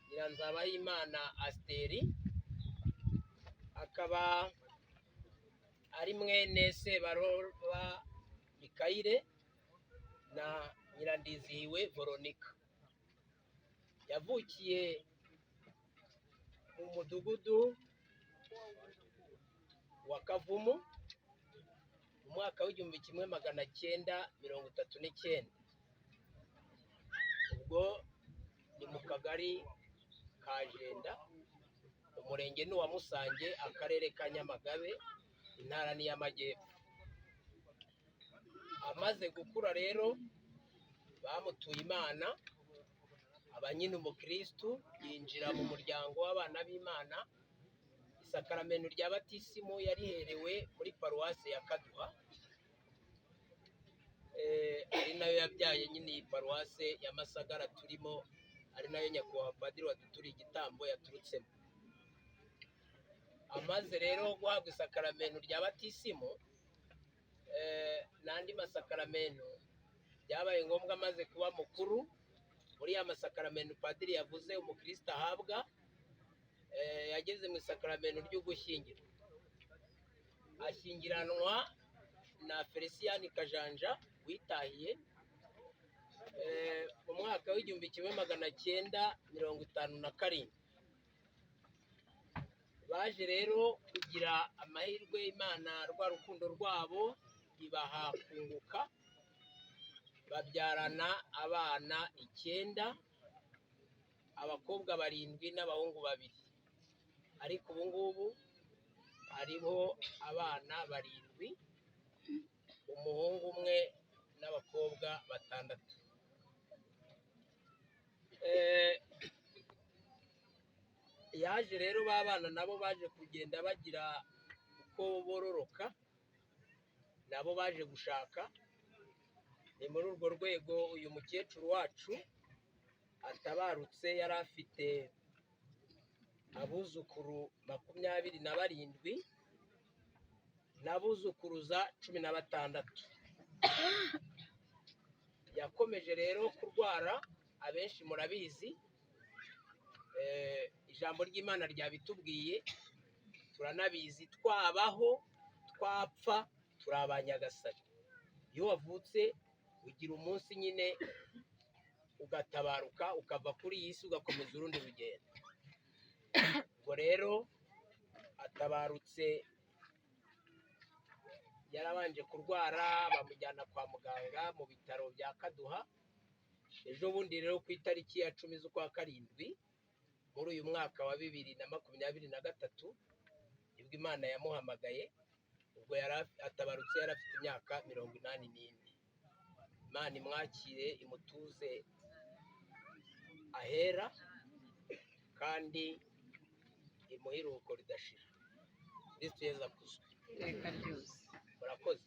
Nyiranzabayimana Asiteri, akaba ari mwene Sebarora Mikayire na Nyirandizihiwe Veronica. Yavukiye mu mudugudu wa Kavumu mu mwaka w'1939. Ubwo ni mu kagari ka Jenda, umurenge ni uwa Musange, akarere ka Nyamagabe, intara ni y'Amajyepfo. Amaze gukura rero bamutuye Imana, aba nyine umukristu, yinjira mu muryango w'abana b'Imana. Isakaramento rya batisimu yariherewe muri paruwase ya Kaduha, ari nayo yabyaye nyine iyi paruwase ya Masagara turimo, ari nayo nyakubahwa padiri waduturiye igitambo yaturutsemo. Amaze rero guhabwa isakaramento rya batisimu n'andi masakaramento, byabaye ngombwa amaze kuba mukuru muri ya masakaramento padiri yavuze umukristo ahabwa. Yageze mu isakaramento ryo gushyingirwa, ashyingiranwa na Felicien Kajanja witahiye mu mwaka w'1957. Baje rero kugira amahirwe, Imana rwa rukundo rwabo ibaha kunguka, babyarana abana 9, abakobwa 7 n'abahungu 2. Ariko ubu ngubu hariho abana 7, umuhungu 1 n'abakobwa 6. Yaje rero babana nabo baje kugenda bagira uko bororoka, nabo baje gushaka. Ni muri urwo rwego uyu mukecuru wacu atabarutse yari afite abuzukuru 27 n'abuzukuruza 16. Yakomeje rero kurwara, abenshi murabizi, ijambo ry'Imana ryabitubwiye, turanabizi, twabaho twapfa turi abanyagasani. Iyo wavutse ugira umunsi nyine ugatabaruka, ukava kuri iyi si ugakomeza urundi rugendo. Ubwo rero atabarutse yarabanje kurwara, bamujyana kwa muganga mu bitaro bya Kaduha, ejo bundi rero ku itariki ya 10 z'ukwa karindwi muri uyu mwaka wa 2023 nibwo Imana yamuhamagaye, ubwo atabarutse yari afite imyaka 84. Imana imwakire imutuze ahera kandi imuhe iruhuko ridashira. Kristo Yesu akuzwe. iteka ryose. Murakoze.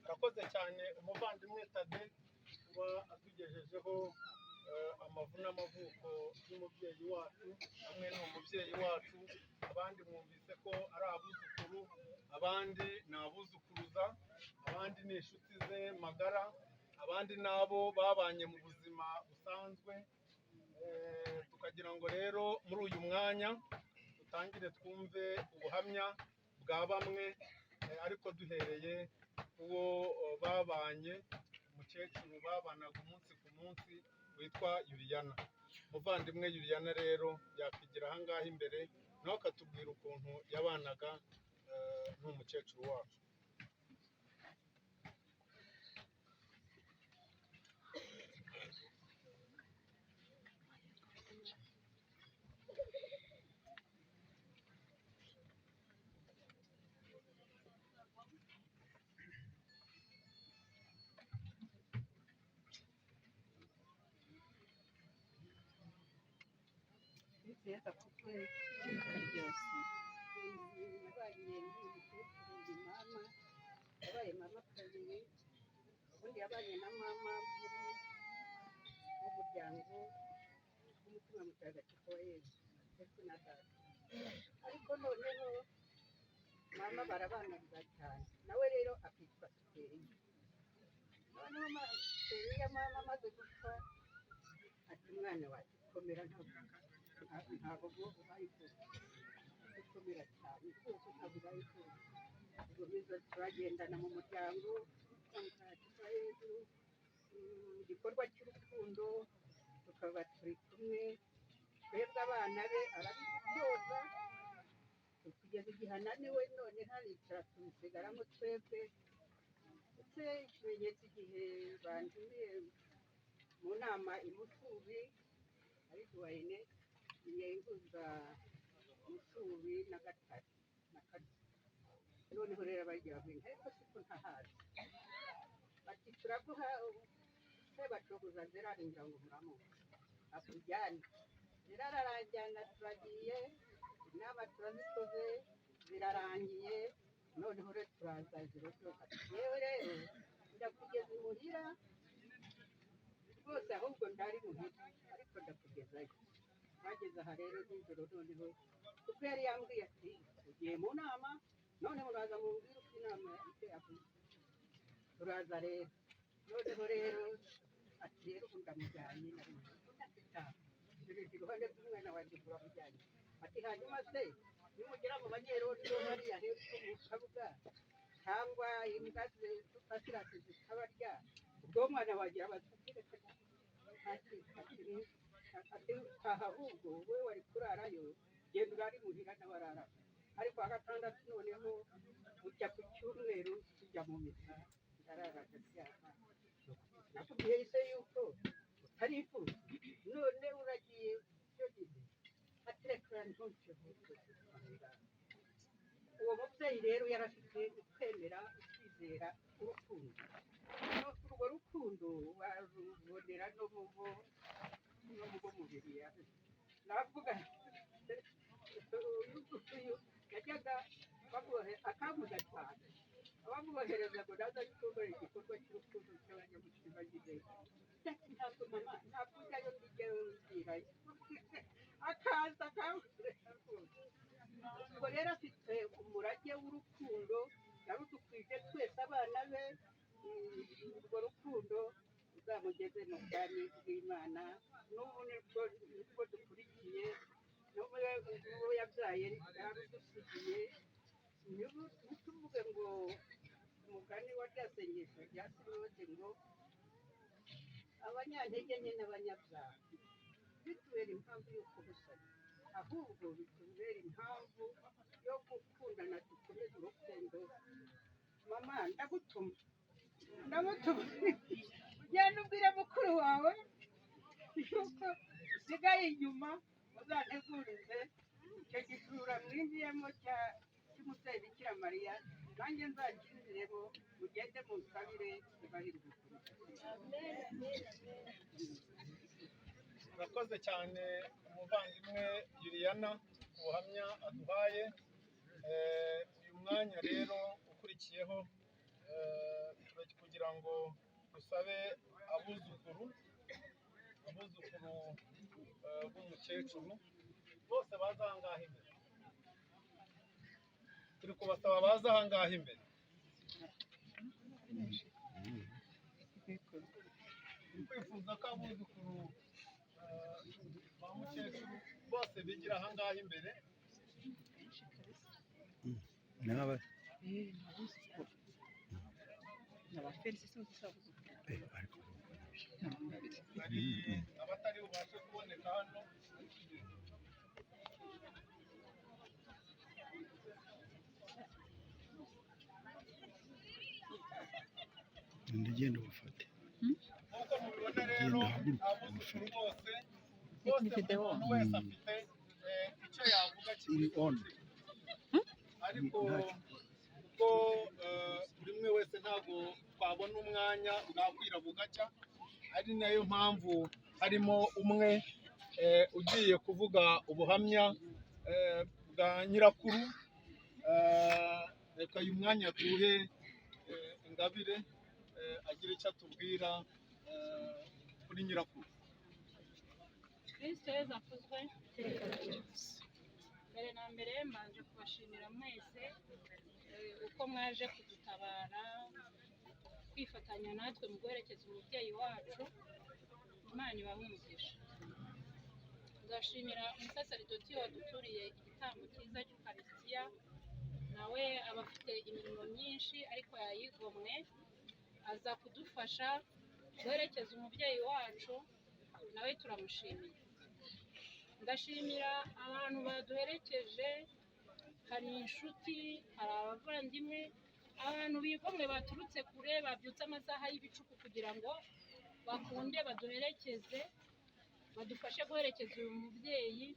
arakoze cyane umuvandimwe Tade kuba atugejejeho amavu n'amavuko y'umubyeyi wacu. Hamwe ni umubyeyi wacu, abandi mwumvise ko ari abuzukuru, abandi ni abuzukuruza, abandi ni inshuti ze magara, abandi nabo babanye mu buzima busanzwe. Tukagira ngo rero muri uyu mwanya dutangire twumve ubuhamya bwa bamwe, ariko duhereye uwo babanye, umukecuru babanaga umunsi ku munsi witwa Yuriyana. Umuvandimwe Yuriyana rero yakwigira ahangaha imbere nawe akatubwira ukuntu yabanaga n'umukecuru wacu. Kristo Yesu akuzwe, iteka ryose. Nabaye ndi mama, yabaye mama kabiri, ubundi yabanye na mama muri mu muryango w'umutima mutagatifu wa Yesu ndetse na data. Ariko noneho mama barabananira cyane, nawe rero akitwa Siteri. Noneho Siteri ya mama amaze gupfa, ati umwana wacu komera, ntabwo ubayifuza gukomera cyane kuko ntabwo ubayifuza. Ubwo biza turagendana mu muryango mutagatifu wa Yesu, mu gikorwa cy'urukundo tukaba turi kumwe, twebwe abana be arabidutoza kugeza igihe ananiwe, none haricara tumusigaramo twebwe. Ndetse ikimenyetso igihe bantumiye mu nama i Musubi, ari duwayine yenguza Musubi na Gatare na Kane. Noneho rero bagira ngo ariko siko ntahazi, bati turaguha sebacogoza ziraringira ngo muramuka akujyane. Zirararajyana, turagiye, inama turazikoze zirarangiye. Noneho rero turaza ijoro ryose, ati yewe rero ndakugeza imuhira rwose, ahubwo ndari muhira ariko ndakugezayo. Bageze aha rero nijoro, noneho kuko yari yambwiye ati ugiye mu nama, none muraza mumbwire uko inama icyo yavuze. Turaza rero, noneho rero ati rero ubu ndamujyanye, nari ndataha iruhande rw'umwana wanjye turamujyanye. Ati hanyuma se nimugera mu banyerondo yo hariya hepfo mu kabuga, cyangwa imbwa zifasirasi zikabarya, ubwo mwana wagira abatubwire ati taha, ahubwo wowe wari kurarayo, genda urari muhira n'abarara. Ariko wa gatandatu noneho ujya ku cyumweru tujya mu misa, ndarara ndaryama. Nakubwiye se yuko utarifuza, none uragiye icyo gihe. Ati reka ntuce uwo mubyeyi rero yarafite ukwemera, ukwizera, urukundo. Urwo rukundo warubonera no mu bo mubiri yawe. Navuga yajyaga akamuza cyane, abamubohereza ngo naza gukora igikorwa cy'urukundo cy'abanyamutima nyine. Ntabwo mama, ntabwo ujyayo njyewe mbwirayo, akaza akamureka rwose. Ubwo rero afite umurage w'urukundo yarudukwije twese abana be. Urwo rukundo ruzamugeze mu bwami bw'Imana. N'ubu nibwo dukurikiye, n'uwo yabyaye yarudusigiye. Ntituvuge ngo umugani wa rya sengesho rya Sinode ngo abanyantege nke n'abanyabyaha bitubera impamvu yo kubusanya, ahubwo bitubera impamvu yo gukundana, dukomeze urukundo. Mama ndagutuma ndamutuma ugenda ubwire mukuru wawe yuko usigaye inyuma uzantegurize icyo gisura mwinjiyemo cy'umubyeyi bikira mariya nanjye nzakinjiremo mugende munsabire mubahirwe. murakoze cyane umuvandimwe Juliana ku buhamya aduhaye. Uyu mwanya rero ukurikiyeho kugira ngo dusabe abuzukuru b'umukecuru bose baza aha ngaha imbere. Turi kubasaba baza aha ngaha imbere. Twifuza ko abuzukuru ba mukecuru bose bigira aha ngaha imbere. Abatari bubashe kuboneka hano ndagenda ubufate nk'uko mubibona rero abuzukuru bose buri muntu wese afite icyo yavuga ariko kuko buri umwe wese ntabwo twabona umwanya bwakwira bugacya, ari nayo mpamvu harimo umwe ugiye kuvuga ubuhamya bwa nyirakuru. Reka uyu mwanya duhe Ingabire agira icyo atubwira kuri nyirakuru. Kristo Yezu akuzwe. Mbere na mbere mbanje kubashimira mwese uko mwaje kudutabara kwifatanya natwe mu guherekeza umubyeyi wacu. Imana ibahe umugisha. Ndashimira umusaseridoti waduturiye igitambo cyiza cy'ukarisitiya, nawe aba afite imirimo myinshi ariko yayigomwe aza kudufasha guherekeza umubyeyi wacu, nawe turamushimiye. Ndashimira abantu baduherekeje, hari inshuti, hari abavandimwe, abantu bigomwe baturutse kure babyutse amasaha y'ibicuku kugira ngo bakunde baduherekeze, badufashe guherekeza uyu mubyeyi,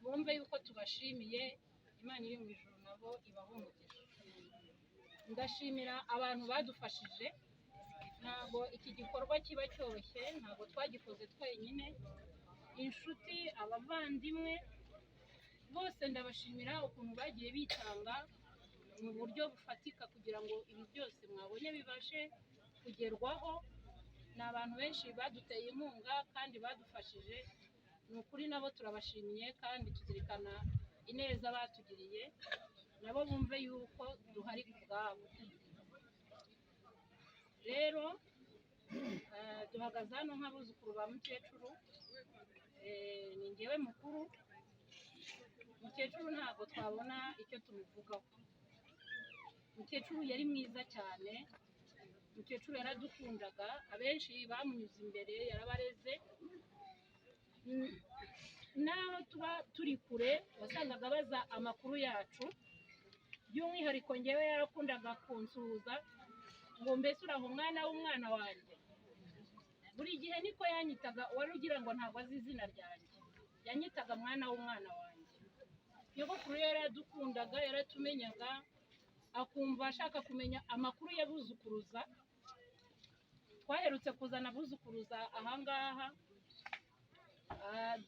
bumve yuko tubashimiye. Imana iri mu ijuru nabo ibahe umugisha. Ndashimira abantu badufashije, ntabwo iki gikorwa kiba cyoroshye, ntabwo twagikoze twenyine. Inshuti, abavandimwe bose ndabashimira ukuntu bagiye bitanga mu buryo bufatika kugira ngo ibi byose mwabonye bibashe kugerwaho. Ni abantu benshi baduteye inkunga kandi badufashije, ni ukuri nabo turabashimiye kandi tuzirikana ineza batugiriye, nabo bumve yuko duhari ku bwabo. Rero duhagaze hano nk'abuzukuru ba mukecuru, ni njyewe mukuru. Mukecuru ntabwo twabona icyo tumuvugaho. Mukecuru yari mwiza cyane, mukecuru yaradukundaga, abenshi bamunyuze imbere, yarabareze. N'aho tuba turi kure wasangaga baza amakuru yacu, by'umwihariko njyewe yarakundaga kunsuhuza ngo mbese uraho mwana w'umwana wanjye. Buri gihe niko yanyitaga, wari ugira ngo ntabwo azi izina ryanjye, yanyitaga mwana w'umwana wanjye. Nyogokuru yaradukundaga, yaratumenyaga, akumva ashaka kumenya amakuru y'abuzukuruza. Twaherutse kuzana abuzukuruza ahangaha,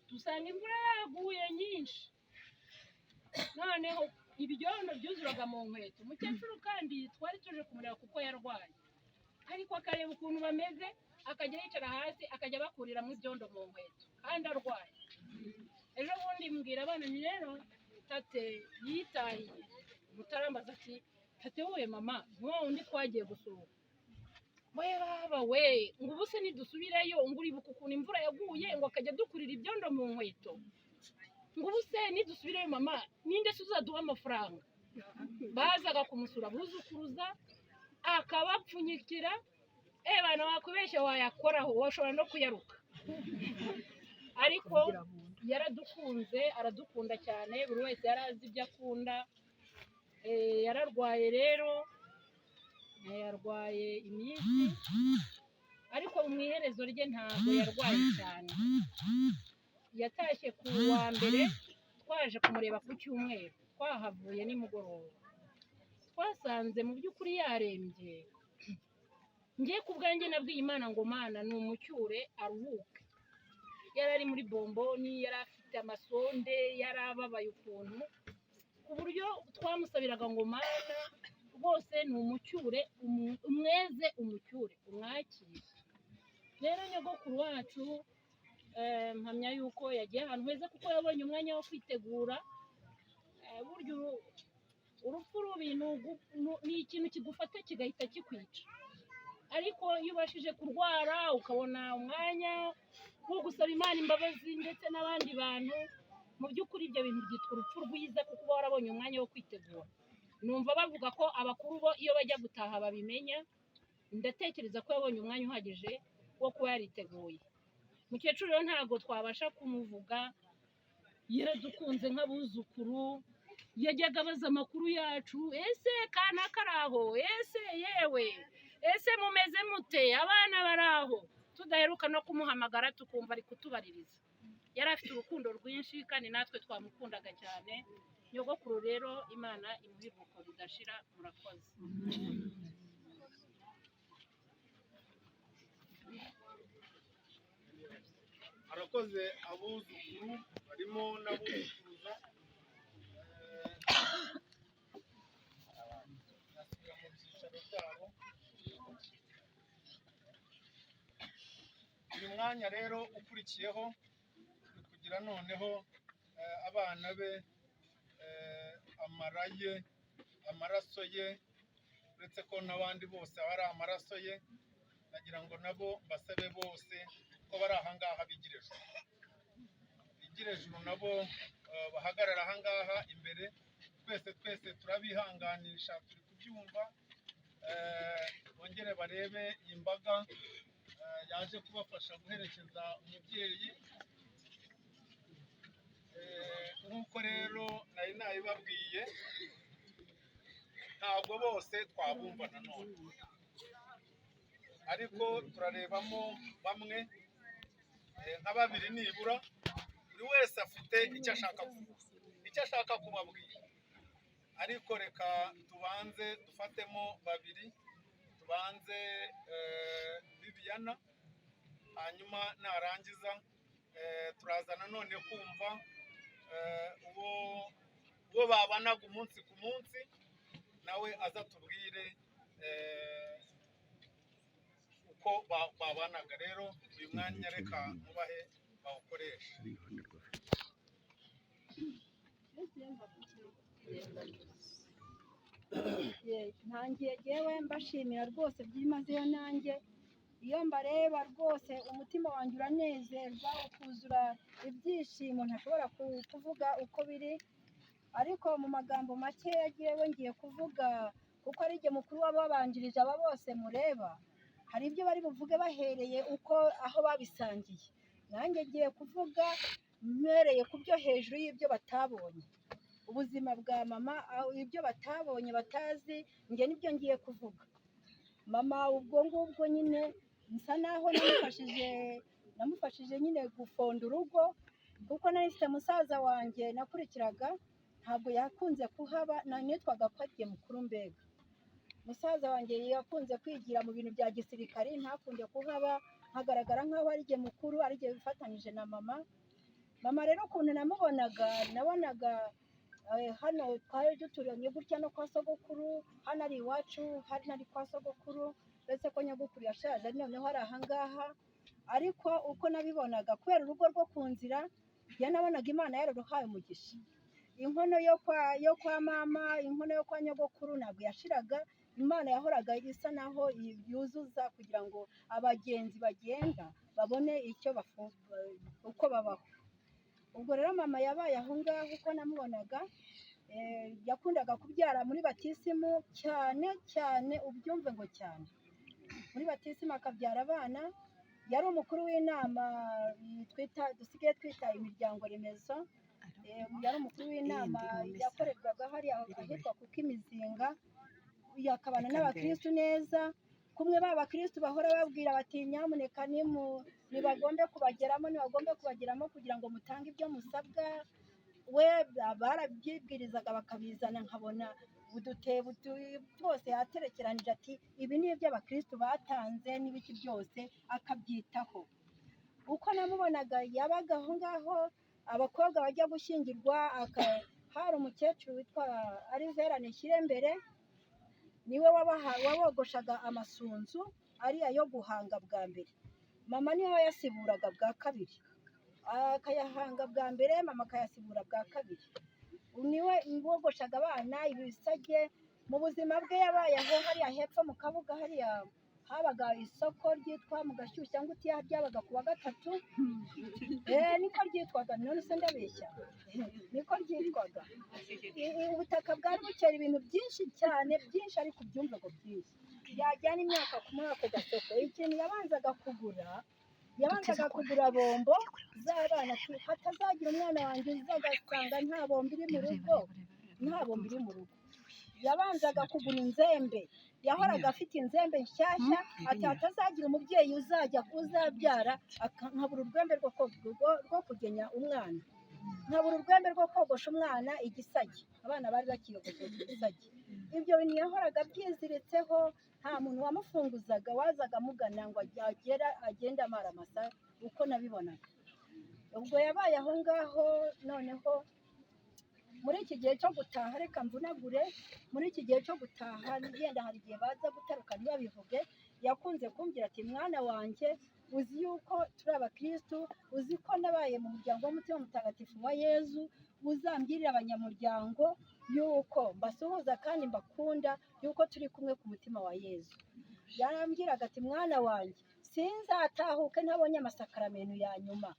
dusanga imvura yaguye nyinshi, noneho ibyondo byuzuraga mu nkweto. Umukecuru kandi twari tuje kumureba kuko yarwaye, ariko akareba ukuntu bameze, akajya yicara hasi akajya bakuriramo ibyondo mu nkweto kandi arwaye. Ejo bundi mbwira abana nti rero tate yitahiye. Mutarambaza ati tate wowe mama niwo wundi twagiye gusura. We baba we, ngo ubu se nidusubireyo ngo uribuka ukuntu imvura yaguye ngo akajya dukurira ibyondo mu nkweto, ngo ubu se nidusubireyo mama ninde se uzaduha amafaranga? Bazaga kumusura buzukuruza akabapfunyikira, bana wakubeshya wayakoraho, washobora no kuyaruka. Ariko yaradukunze, aradukunda cyane, buri wese yarazi ibyo akunda. Yararwaye rero yarwaye iminsi ariko mu iherezo rye ntabwo yarwaye cyane. Yatashye ku wa mbere, twaje kumureba ku cyumweru, twahavuye nimugoroba, twasanze mu by'ukuri yarembye. Ngiye ku bwanjye nabwiye Imana ngo Mana ni umucyure aruhuke. Yari ari muri bomboni, yari afite amasonde, yari ababaye ukuntu, ku buryo twamusabiraga ngo Mana rwose ni umucyure, umweze umucyure, umwakire. Rero nyogokuru wacu mpamya yuko yagiye ahantu heza kuko yabonye umwanya wo kwitegura. Burya urupfu rubi ni ikintu kigufata kigahita kikwica, ariko iyo ubashije kurwara ukabona umwanya wo gusaba Imana imbabazi ndetse n'abandi bantu, mu by'ukuri ibyo bintu byitwa urupfu rwiza kuko uba warabonye umwanya wo kwitegura. Numva bavuga ko abakuru bo iyo bajya gutaha babimenya, ndatekereza ko yabonye umwanya uhagije wo kuba yariteguye. Mukecuru rero ntabwo twabasha kumuvuga, yaradukunze nk'abuzukuru, yajyaga abaza amakuru yacu, ese kana karaho, ese yewe, ese mumeze mute, abana baraho, tudaheruka no kumuhamagara tukumva ari kutubaririza. Yari afite urukundo rwinshi kandi natwe twamukundaga cyane. Nyogokuru rero Imana imuhe iruhuko ridashira. Murakoze. Arakoze abuzukuru barimo n'abuzukuruza. Nasubira mu byicaro byabo. Uyu mwanya rero ukurikiyeho turi kugira noneho abana be, amara ye, amaraso ye, uretse ko n'abandi bose ari amaraso ye, nagira ngo nabo basabe bose ko bari ahangaha bigira ejuru nabo bahagarara ahangaha imbere. Twese turabihanganisha, turi kubyumva. Bongere barebe iyi mbaga yaje kubafasha guherekeza umubyeyi. Nk'uko rero nari nabibabwiye, ntabwo bose twabumva nanone, ariko turarebamo bamwe nka babiri nibura, buri wese afite icyo ashaka kubabwira. Ariko reka tubanze dufatemo babiri, tubanze Bibiana, hanyuma narangiza turaza nanone kumva uwo babanaga umunsi ku munsi, nawe aza tubwire uko babanaga. Rero uyu mwanya reka mubahe bawukoresha. ntangiye yewe mbashimira rwose byimazeyo. nanjye iyo mbareba rwose umutima wanjye uranezerwa, ukuzura ibyishimo ntashobora kuvuga uko biri, ariko mu magambo make yagiye ngiye kuvuga, kuko ari jye mukuru w'ababanjirije aba bose mureba, hari ibyo bari buvuge bahereye uko aho babisangiye. nanjye ngiye kuvuga mpereye ku byo hejuru y'ibyo batabonye, ubuzima bwa mama, ibyo batabonye batazi, njye nibyo ngiye kuvuga. Mama ubwo ngubwo nyine nsa naho namufashije nyine gufonda urugo, kuko nari mfite musaza wanjye nakurikiraga, ntabwo yakunze kuhaba, nitwaga ko ari jye mukuru. Mbega musaza wanjye yakunze kwigira mu bintu bya gisirikari, ntakunde kuhaba, hagaragara nk'aho ari jye mukuru, ari jye wifatanyije na mama. Mama rero ukuntu nabonaga hano twari duturanye gutya no kwa sogokuru, hano ari iwacu, hari nari kwa sogokuru, uretse ko nyogokuru yashaje noneho ari ahangaha. Ariko uko nabibonaga, kubera urugo rwo ku nzira, nabonaga Imana yararuhaye umugisha. Inkono yo kwa mama, inkono yo kwa nyogokuru ntabwo yashiraga, Imana yahoraga isa naho yuzuza kugira ngo abagenzi bagenda babone uko babaho. Ubwo rero mama yabaye aho ngaho uko namubonaga. Yakundaga kubyara muri batisimu cyane, ubyumve ngo cyane. Muri batisimu akabyara abana. Yari umukuru w'inama dusigaye twita imiryango remezo. Yari umukuru w'inama yakorerwaga hariya ahitwa kuko imizinga. yakabana n'abakristu neza, kumwe ba bakristu bahora babwira bati nyamuneka nibagombe kubageramo kugira ngo mutange ibyo musabwa, we barabyibwirizaga bakabizana, nkabona udutebo twose yaterekeranije ati ibi ni iby'abakristu batanze n'ibiki byose akabyitaho. Uko namubonaga yabaga aho ngaho, abakobwa bajya gushyingirwa, hari umukecuru witwa Alivera Nishyirembere, niwe wabogoshaga amasunzu ariya yo guhanga bwa mbere. Mama niwe yasiburaga bwa kabiri, akayahanga bwa mbere, mama akayasibura bwa kabiri. Niwe wogoshaga abana ibisage. Mu buzima bwe yabaye aho hariya hepfo mu Kabuga, hariya habaga isoko ryitwa mu Gashyushya ngutiya, ryabaga ku wa gatatu. Niko ryitwaga, none se ndabeshya? Niko ryitwaga. Ubutaka bwari bukera ibintu byinshi cyane, byinshi ariko ubyumva ngo byinshi. Yajyana imyaka muri ako gasoko, ikintu yabanzaga kugura bombo z'abana, hatazagira umwana wanjye uza agasanga nta bombo iri mu rugo. Yabanzaga kugura inzembe, yahoraga afite inzembe nshyashya, ati hatazagira umubyeyi uzabyara nkabura urwembe rwo kugenya umwana, nkabura urwembe rwo kogosha umwana igisage. Abana bari bakiyogosha igisage. Ibyo bintu yahoraga abyiziritseho, nta muntu wamufunguzaga wazaga amugana ngo agende amara amasa, uko nabibonaga. Ubwo yabaye aho ngaho. Noneho muri iki gihe cyo gutaha, reka mvunagure, muri iki gihe cyo gutaha ngenda, hari igihe baza gutaruka ntibabivuge, yakunze kumbwira ati mwana wanjye, uzi yuko turi abakristu, uzi ko nabaye mu muryango w'umutima mutagatifu wa Yezu, uzambwirira abanyamuryango yuko mbasuhuza kandi mbakunda, yuko turi kumwe ku mutima wa Yezu. Yarambwiraga ati mwana wanjye, sinzatahuke ntabonye amasakaramentu ya nyuma,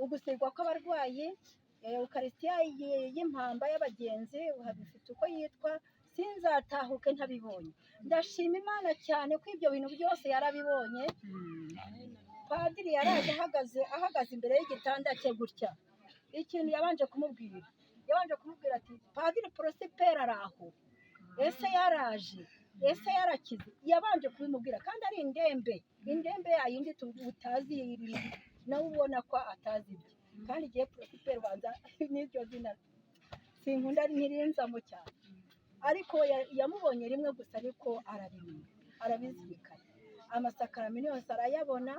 ugusigwa kw'abarwayi, Eucharistia y'impamba y'abagenzi, bifite uko yitwa, sinzatahuke ntabibonye. Ndashima Imana cyane ko ibyo bintu byose yarabibonye. Padiri yaraje ahagaze imbere y'igitanda cye gutya, ikintu yabanje kumubwira ati Padiri Prosper araho, ese yaraje, ese yarakize. Yabanje kubimubwira kandi ari indembe yayindi utazi, nawe ubona ko atazi ibye. Kandi igihe Prosper banza n'iryo zina sinkunda ntirinzamo cyane, ariko yamubonye rimwe gusa, ariko arabimenya, arabizirikana. Amasakaramentu yose arayabona.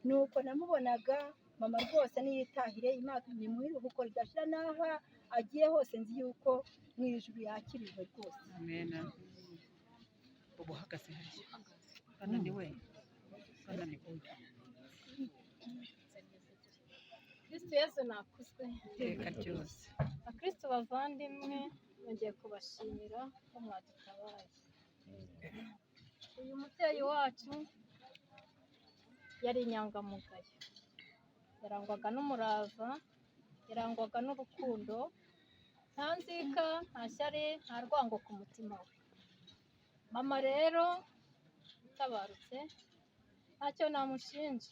Nuko namubonaga, mama rwose niyitahire, Imana nimuhe iruhuko ridashira, n'aho agiye hose nzi yuko mu ijuru yakirijwe rwose. Amen. Ubu uhagaze hariya, ananiwe. Kristo Yesu nakuzwe Iteka ryose. Bakristo bavandimwe, nongeye kubashimira ko mwadutabaye. Uyu mubyeyi wacu yari inyangamugayo, yarangwaga n'umurava, yarangwaga n'urukundo, nta nzika, nta shyari, nta rwango ku mutima we. Mama rero utabarutse, ntacyo namushinja.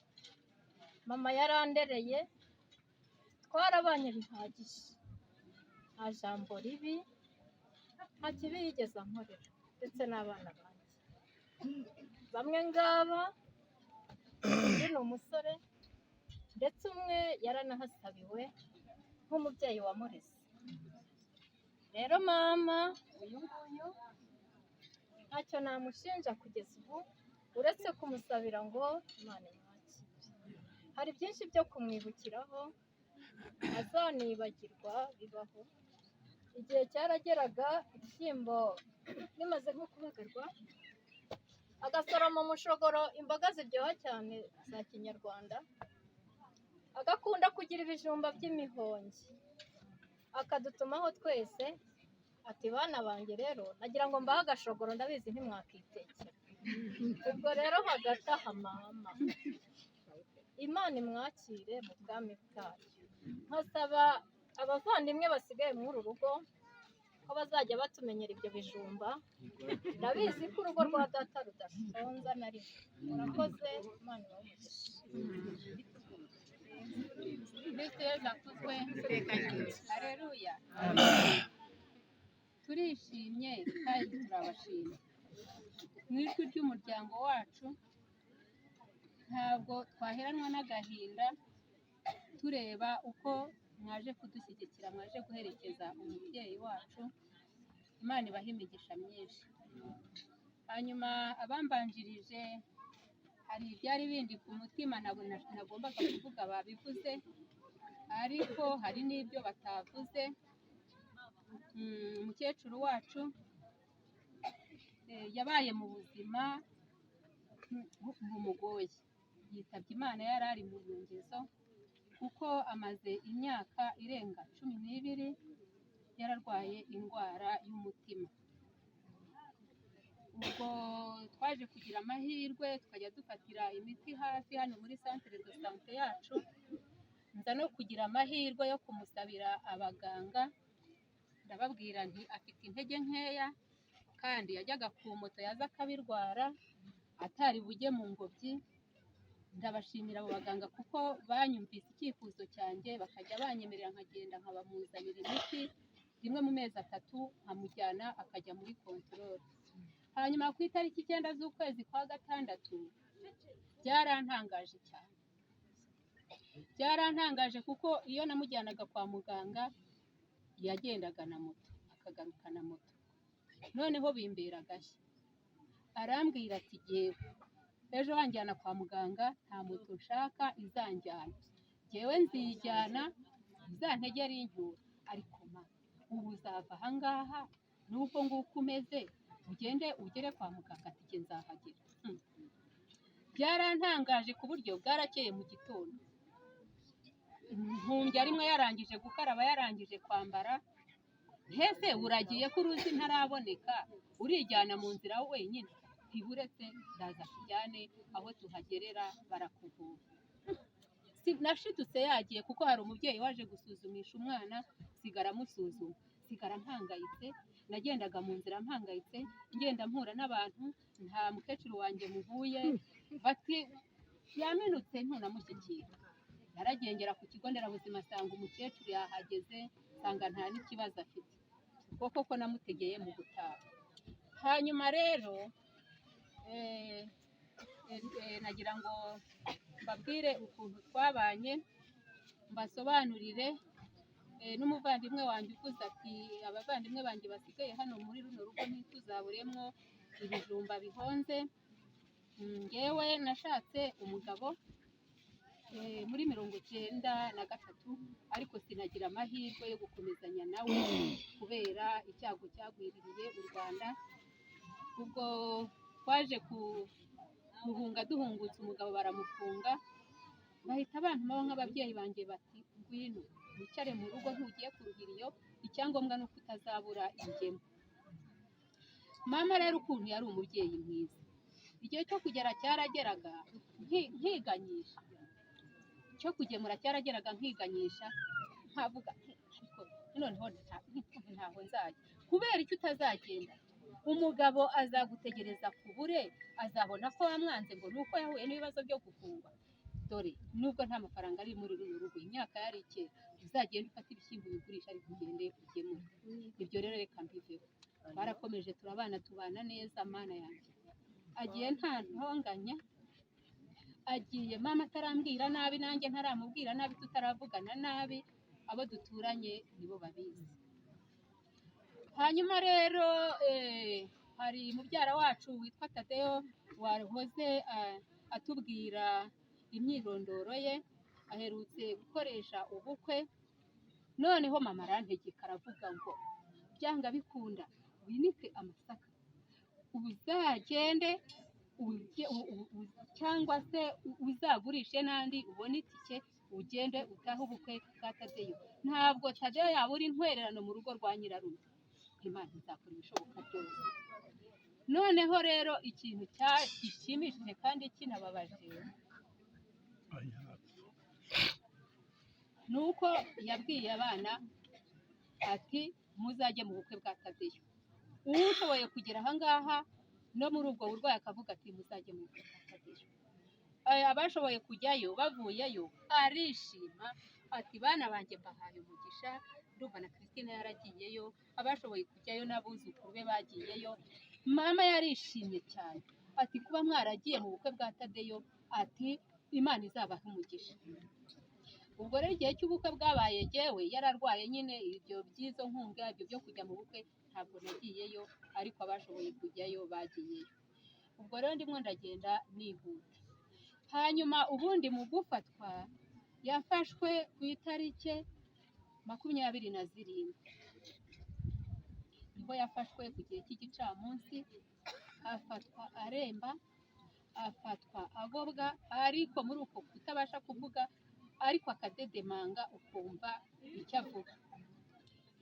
Mama yarandereye, twarabanye bihagije, nta jambo ribi, nta kibi yigeze ankorera, ndetse n'abana banjye. Bamwe ngaba, undi ni umusore, ndetse umwe yaranahasabiwe nk'umubyeyi wamureze. Rero mama uyu nguyu ntacyo namushinja kugeza ubu, uretse kumusabira ngo Imana imwakire. Hari byinshi byo kumwibukiraho, azanibagirwa bibaho. Igihe cyarageraga, ibishyimbo bimaze nko kubagarwa, agasoroma umushogoro, imboga ziryoha cyane za kinyarwanda, agakunda kugira ibijumba by'imihongi, akadutumaho twese, ati bana banjye rero nagira ngo mbahe agashogoro, ndabizi ntimwakitekera. Ubwo rero hagati aha mama, Imana imwakire mu bwami bwayo. Nkasaba abavandimwe basigaye muri uru rugo ko bazajya batumenyera ibyo bijumba, ndabizi ko urugo rwa data rudasonza na rimwe. Murakoze, Imana ibahe umugisha. Kristo Yesu akuzwe. Haleluya. turishimye kandi turabashima mu ijwi ry'umuryango wacu. Ntabwo twaheranwa n'agahinda tureba uko mwaje kudushyigikira, mwaje guherekeza umubyeyi wacu. Imana ibahe imigisha myinshi. Hanyuma abambanjirije hari ibyari bindi ku mutima nagombaga kuvuga babivuze, ariko hari n'ibyo batavuze. Umukecuru wacu yabaye mu buzima bumugoye, yitabye Imana yari ari mu nyongezo, kuko amaze imyaka irenga 12 yararwaye indwara y'umutima. Ubwo twaje kugira amahirwe tukajya dufatira imiti hafi hano muri centre de santé yacu, nza no kugira amahirwe yo kumusabira abaganga, ndababwira nti afite intege nkeya kandi yajyaga ku moto yaza akabirwara atari bujye mu ngobyi. Ndabashimira abo baganga kuko banyumvise icyifuzo cyanjye, bakajya banyemerera nkagenda nkabamuzanira imiti rimwe mu mezi 3, nkamujyana akajya muri control. Hanyuma ku itariki 9 z'ukwezi kwa gatandatu byarantangaje cyane, byarantangaje kuko iyo namujyanaga kwa muganga yagendaga na moto akagaruka na moto, noneho bimbera gashya. Arambwira ati jyewe ejo wanjyana kwa muganga nta moto nshaka izanjyana, jyewe nzijyana izantegera incyura, ariko ma ubu uzava ahangaha n'ubwo nguko umeze ugende ugere kwa muganga. Ati jye nzahagera. Byarantangaje ku buryo bwarakeye mu gitondo nkumbya rimwe yarangije gukaraba, yarangije kwambara, ntese uragiye ko uruzi ntaraboneka urijyana mu nzira wenyine? Ntiburetse ndaza tujyane, aho tuhagerera barakuvura. Nashidutse yagiye kuko hari umubyeyi waje gusuzumisha umwana, sigara musuzuma, sigara mpangayitse. Nagendaga mu nzira mpangayitse, ngenda mpura n'abantu, nta mukecuru wanjye muhuye, bati yaminutse ntunamushyikira. Naragengera ku kigo nderabuzima nsanga umukecuru yahageze, nsanga nta n'ikibazo afite, kuko ko namutegeye mu gutaha. Hanyuma rero nagira ngo mbabwire ukuntu twabanye, mbasobanurire. N'umuvandimwe wanjye uvuze ati abavandimwe banjye basigaye hano muri runo rugo ntituzaburemwo ibijumba bihonze. Ngewe nashatse umugabo muri 1993, ariko sinagira amahirwe yo gukomezanya nawe kubera icyago cyagwiririye u Rwanda. Ubwo twaje guhunga, duhungutse umugabo baramufunga, bahita bantumaho nk'ababyeyi banjye bati ngwino wicare mu rugo, ntugiye kuruhira iyo, icyangombwa nuko utazabura ingemu. Mama rero ukuntu yari umubyeyi mwiza, igihe cyo kugera cyarageraga nkiganyisha, cyo kugemura cyarageraga nkiganyisha, nkavuga ariko noneho ntaho nzajya. Kubera icyo utazagenda? Umugabo azagutegereza kubure, azabona ko wamwanze ngo nuko yahuye n'ibibazo byo gufungwa. Dore nubwo nta mafaranga ari muri runo rugo, imyaka yari kera, uzagenda ufata ibishyimbo bigurisha ariko ugende ugemure. Ibyo rero reka mbiveho. Barakomeje turabana, tubana neza. Mana yanjye agiye nta ntonganya, agiye mama atarambwira nabi, nanjye ntaramubwira nabi, tutaravugana nabi, abo duturanye nibo babizi. Hanyuma rero hari mubyara wacu witwa Tadeyo wahoze atubwira imyirondoro ye, aherutse gukoresha ubukwe. Noneho mama arantegeka aravuga ngo byanga bikunda winike amasaka, uzagende cyangwa se uzagurishe n'andi ubone itike ugende utahe ubukwe bwa Tadeyo. Ntabwo Tadeyo yabura intwererano mu rugo rwa nyirarume. Imana izakora ibishoboka byose. Noneho rero ikintu gishimishije kandi kinababaje nuko yabwiye abana ati muzajye mu bukwe bwa Tadeyo. Ushoboye kugera ahangaha no muri ubwo burwayi akavuga ati muzajye mu bukwe bwa Tadeyo. Abashoboye kujyayo bavuyeyo arishima ati bana banjye mbahaye umugisha, ndumva na Christine yaragiyeyo, abashoboye kujyayo n'abuzukuru be bagiyeyo. Mama yarishimye cyane, ati kuba mwaragiye mu bukwe bwa Tadeyo, ati Imana izabaha umugisha. Ubwo rero igihe cy'ubukwe bwabaye, jyewe yararwaye nyine, ibyo by'izo nkunga, ibyo byo kujya mu bukwe ntabwo nagiyeyo, ariko abashoboye kujyayo bagiyeyo. Ubwo rero ndimo ndagenda nihuta. Hanyuma ubundi mu gufatwa yafashwe ku itariki 27 niho yafashwe ku gihe cy'igicamunsi, afatwa aremba, afatwa agobwa, ariko muri uko kutabasha kuvuga ariko akadedemanga ukumva icyo avuga.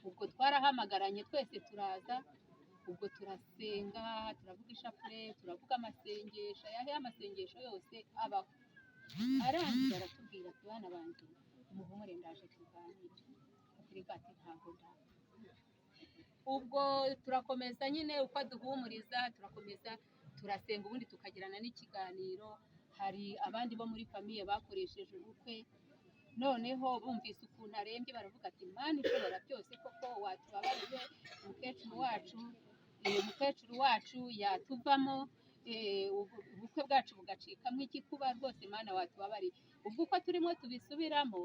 Ubwo twarahamagaranye twese turaza, ubwo turasenga, turavuga ishapule, turavuga amasengesho, ayahe amasengesho yose abaho. Arangiza aratubwira ati bana banjye muhumure ndaje tuganire. Aterega ati ntabwo ndaza. Ubwo turakomeza nyine uko aduhumuriza, turakomeza turasenga, ubundi tukagirana n'ikiganiro. Hari abandi bo muri famiye bakoresheje ubukwe, noneho bumvise ukuntu arembye baravuga ati Mana ishobora byose, koko watubabarire umukecuru wacu yatuvamo, ubukwe bwacu bugacikamo igikuba, rwose Mana watubabarire. Ubwo uko turimo tubisubiramo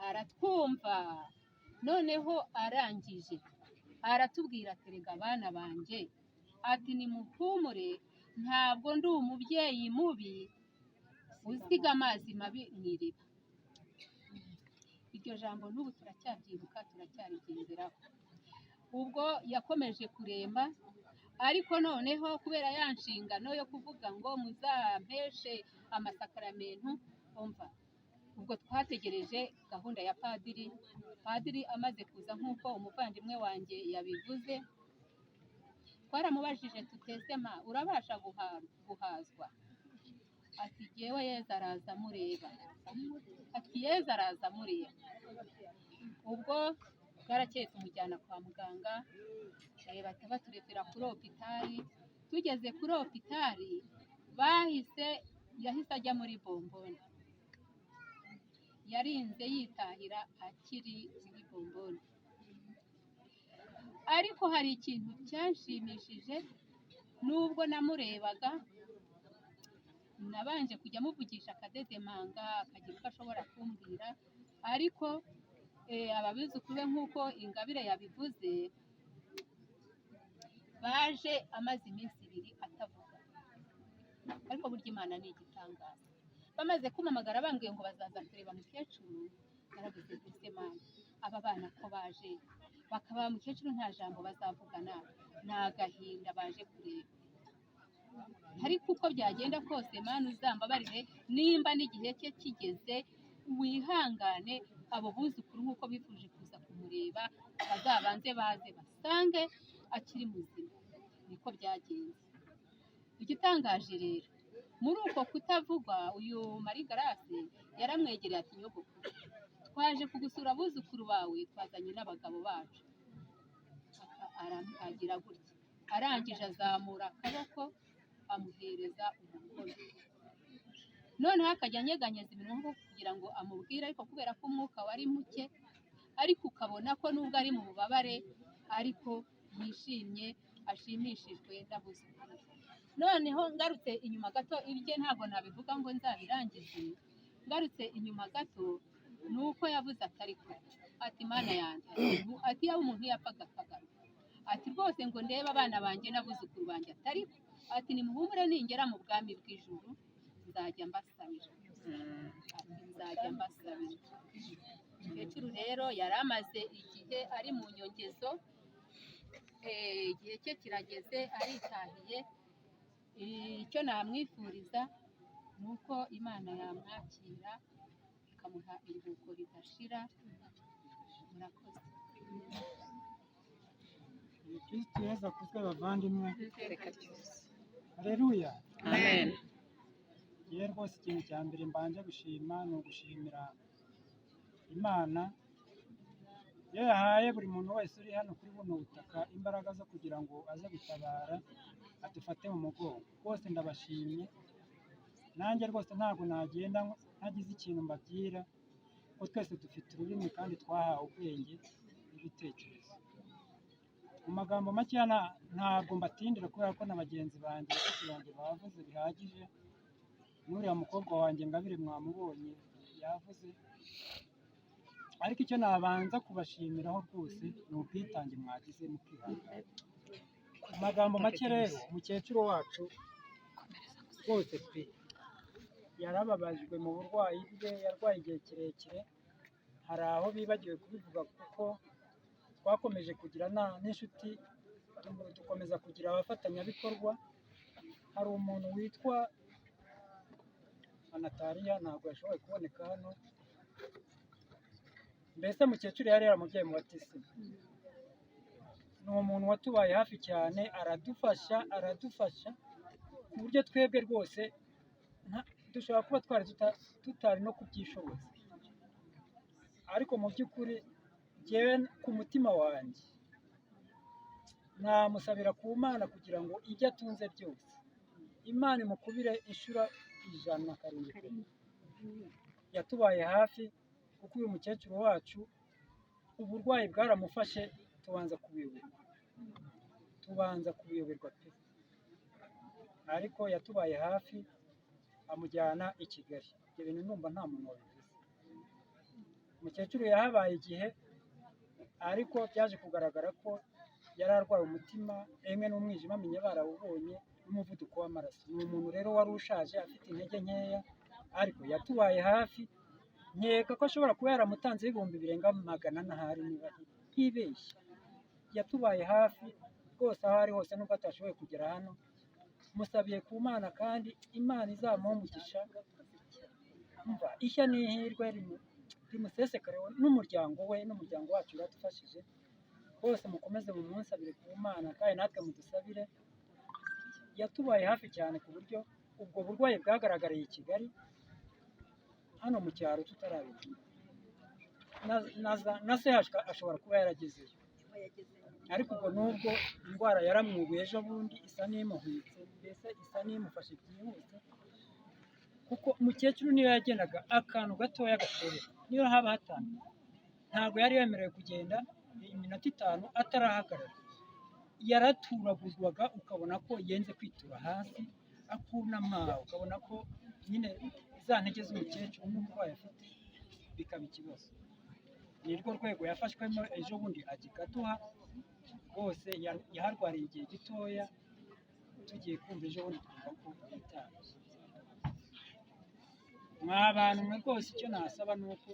aratwumva, noneho arangije aratubwira ati rega bana banjye, ati nimuhumure, ntabwo ndi umubyeyi mubi usiga amazi mabi mu iriba. Iryo jambo n'ubu turacyabyibuka, turacyarigenderaho. Ubwo yakomeje kuremba, ariko noneho kubera ya nshingano yo kuvuga ngo muzampeshe amasakaramentu, umva, ubwo twategereje gahunda ya padiri. Padiri amaze kuza nk'uko umuvandimwe wanjye yabivuze, twaramubajije tutesema urabasha guhazwa? Ati jyewe Yezu araza amureba, ati Yezu araza amureba. Ubwo twarakeye tumujyana kwa muganga, bahita baturetera kuri hopitali. Tugeze kuri hopitali yahise ajya muri bomboni, yarinze yitahira akiri muri bomboni. Ariko hari ikintu cyanshimishije, nubwo namurebaga nabanje kujya muvugisha akadedemanga, akagira uko ashobora kumbwira, ariko ababizukuru be nk'uko Ingabire yabivuze, baje amaze iminsi 2 atavuga, ariko burya Imana ni igitangaza. Bamaze kumpamagara bambwiye ngo bazaza kureba mukecuru, naravuze ati Mana, aba bana ko baje bakaba mukecuru nta jambo bazavugana, ni agahinda baje kureba. Ariko uko byagenda kose Mana uzambabarire, nimba n'igihe cye kigeze, wihangane, abo buzukuru nk'uko bifuje kuza kumureba bazabanze baze basange akiri muzima. Niko byagenze. Igitangaje rero, muri uko kutavugwa, uyu Marie Grace yaramwegereye ati nyogoko, twaje kugusura abuzukuru bawe, twazanye n'abagabo bacu. Agira gutya, arangije azamura akaboko amuhereza umukono. Noneho akajya anyeganyeza iminwa kugira ngo amubwire, ariko kubera ko umwuka wari muke, ariko ukabona ko nubwo ari mu bubabare ariko yishimye, ashimishijwe n'abuzukuru. Noneho ngarutse inyuma gato, ibye ntabwo nabivuga ngo nzabirangize. Ngarutse inyuma gato, nuko yavuze atariko, ati Mana yanjye, ati yaba umuntu yapfaga akagaruka, ati rwose ngo ndebe abana banjye n'abuzukuru banjye, atariko, ati nimuhumure, ningera mu bwami bw'ijuru nzajya mbasabira, ati nzajya mbasabira. Umukecuru rero yari amaze igihe ari mu nyongezo, igihe cye kirageze, aritahiye. Icyo namwifuriza ni uko Imana yamwakira ikamuha iruhuko ridashira. Murakoze. Kristo Yesu akuzwe bavandimwe. Haleluya. Amen. Yewe rwose ikintu cya mbere mbanje gushima ni ugushimira Imana iyo yahaye buri muntu wese uri hano kuri buno butaka imbaraga zo kugira ngo aze gutabara adufate mu mugongo. Rwose ndabashimye, nanjye rwose ntabwo nagenda ntagize ikintu mbabwira, ko twese dufite ururimi kandi twahawe ubwenge, ibitekerezo. Mu magambo make ntabwo mbatindira kubera ko na bagenzi banjye bashiki banjye bavuze bihagije, n'uriya mukobwa wanjye Ngabire mwamubonye yavuze, ariko icyo nabanza kubashimiraho rwose ni ubwitange mwagize mukihangana. Mu magambo make rero umukecuru wacu rwose pe yarababajwe mu burwayi bwe, yarwaye igihe kirekire, hari aho bibagiwe kubivuga kuko twakomeje kugira n'inshuti, dukomeza kugira abafatanyabikorwa. Hari umuntu witwa Anatariya ntabwo yashoboye kuboneka hano, mbese mukecuru yari yaramubyaye mu batisimu. Ni umuntu watubaye hafi cyane, aradufasha ku buryo twebwe rwose dushobora kuba twari tutari no kubyishoboza, ariko mu by'ukuri njyewe ku mutima wanjye namusabira ku Mana kugira ngo ibyo atunze byose Imana imukubire inshuro 107. Yatubaye hafi kuko uyu mukecuru wacu uburwayi bwaramufashe, tubanza kubuyoberwa pe, ariko yatubaye hafi amujyana i Kigali. Ibyo bintu numva nta muntu wabivuze. Umukecuru yahabaye igihe, ariko byaje kugaragara ko yari arwaye umutima, emwe n'umwijima amenye barawubonye, n'umuvuduko w'amaraso. Ni umuntu rero wari ushaje afite intege nkeya, ariko yatubaye hafi. Nkeka ko ashobora kuba yaramutanze ibihumbi birenga 100 n'ahari niba ntibeshye. Yatubaye hafi rwose aho ari hose, nubwo atashoboye kugera hano. Musabiye ku Mana kandi Imana izamuha umugisha, umva ishya n'ihirwe rimusesekareho n'umuryango we n'umuryango wacu uradufashije. Bose mukomeze mu munsabire ku Mana kandi natwe mudusabire. Yatubaye hafi cyane ku buryo ubwo burwayi bwagaragariye i Kigali, hano mu cyaro tutarabimenya. Na se ashobora kuba yaragezeyo, ariko ubwo nubwo indwara yaramwubuye ejo bundi isa n'imuhwitse, mbese isa n'imufashe byihuse, kuko umukecuru niyo yagendaga akantu gatoya gatore, niyo haba hatanu, ntabwo yari yemerewe kugenda iminota 5 atarahagarara. Yaraturaguzwaga ukabona ko yenze kwitura hasi, akunama ukabona ko nyine za ntege z'umukecuru n'uburwayi afite bikaba ikibazo. Ni rwo rwego yafashwemo ejo bundi agikaduha, rwose yaharwariye igihe gitoya, tugiye kumva ejo bundi twumva ko yitaye. Mwa bantu mwe rwose icyo nasaba ni uko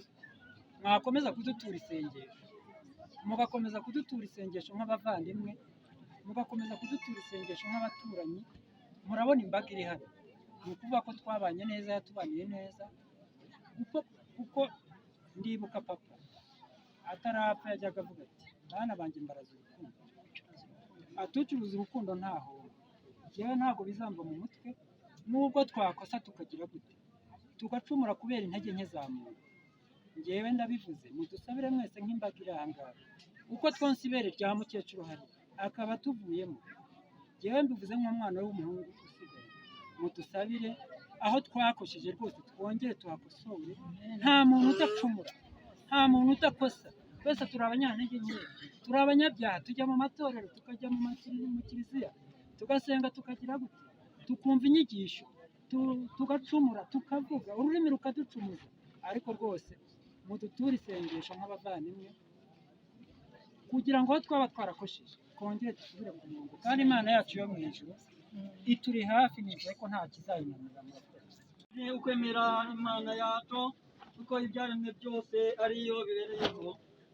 mwakomeza kudutura isengesho, mugakomeza kudutura isengesho nk'abavandimwe, mugakomeza kudutura isengesho nk'abaturanyi. Murabona imbaga iri hano, ni ukuvuga ko twabanye neza, yatubaniye neza, kuko ndibuka papa atarapfa yajyaga avuga ati bana banjye mbaraza urukundo, atucuruza urukundo ntaho. Njyewe ntabwo bizamba mu mutwe, nubwo twakosa tukagira gute tugacumura kubera intege nke za muntu. Njyewe ndabivuze, mudusabire mwese nk'imbaga iri aha ngaha, uko twonsa ibere rya mukecuru hari akaba tuvuyemo. Njyewe mbivuze nk'umwana w'umuhungu usigaye, mudusabire aho twakosheje rwose twongere tuhakosore. Nta muntu udacumura, nta muntu udakosa, twese turi abanyantege nkeya, turi abanyabyaha. Tujya mu matorero, tukajya mu kiliziya, tugasenga, tukagira gute, tukumva inyigisho, tugacumura, tukavuga, ururimi rukaducumuza, ariko rwose muduture isengesho nk'abavandimwe kugira ngo aho twaba twarakosheje twongere dusubire ku murongo, kandi Imana yacu yo mu ijuru ituri hafi, nizeye ko nta kizayinanira. Ukwemera Imana yacu kuko ibyaremwe byose ariyo bibereyeho.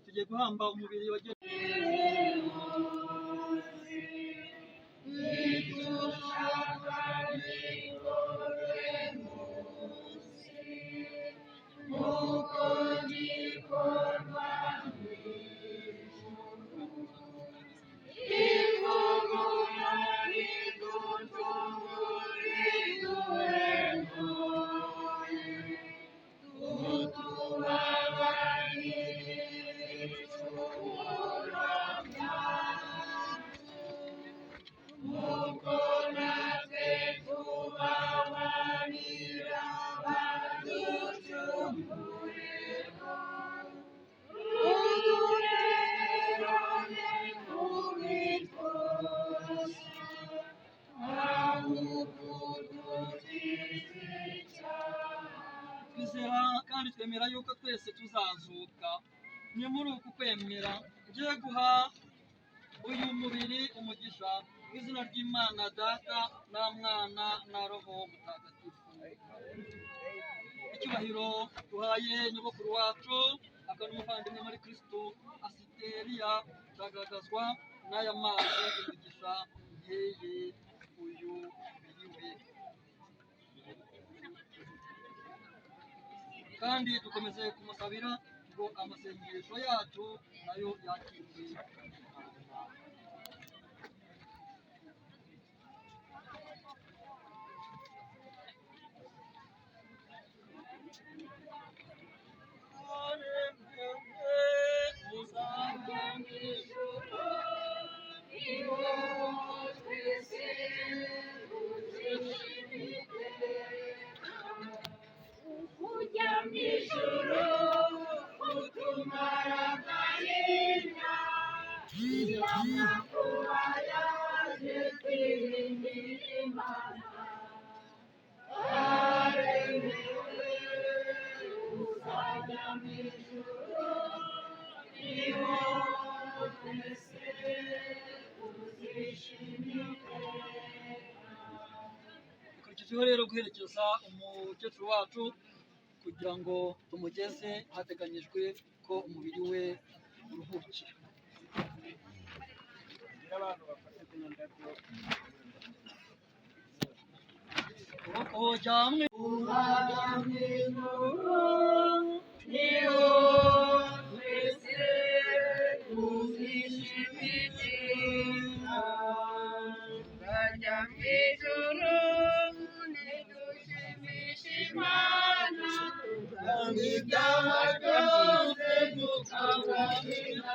Tugiye guhamba umubiri wagenewe Muko twemera yuko twese tuzazuka. Ni muri uku kwemera ngiye guha uyu mubiri umugisha mu izina ry'Imana Data na Mwana na Roho Mutagatifu. Icyubahiro duhaye nyogokuru wacu akaba n'umuvandimwe muri Kristo Asiteriya cyagaragazwa n'aya mazi y'umugisha yeye uyu mubiri we. Kandi dukomeze kumusabira ngo amasengesho yacu nayo yakirwe. Ujya mu ijuru utumara agahinda, iyo makuba yaje twiringira Imana. Aremewe uzajya mu ijuru, niho twese tuzishimira. Dukurikijeho rero guherekeza umukecuru wacu kugira ngo tumugeze hateganyijwe ko umubiri we uruhukira. Abantu bafate zino ndabyo Ujya mu ijuru, niho twese tuzishimira. Uzajya mu ijuru, nidushimishe Imana, kandi ibyaha byose tukababarira.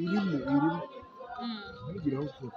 irimo ntugire aho ukora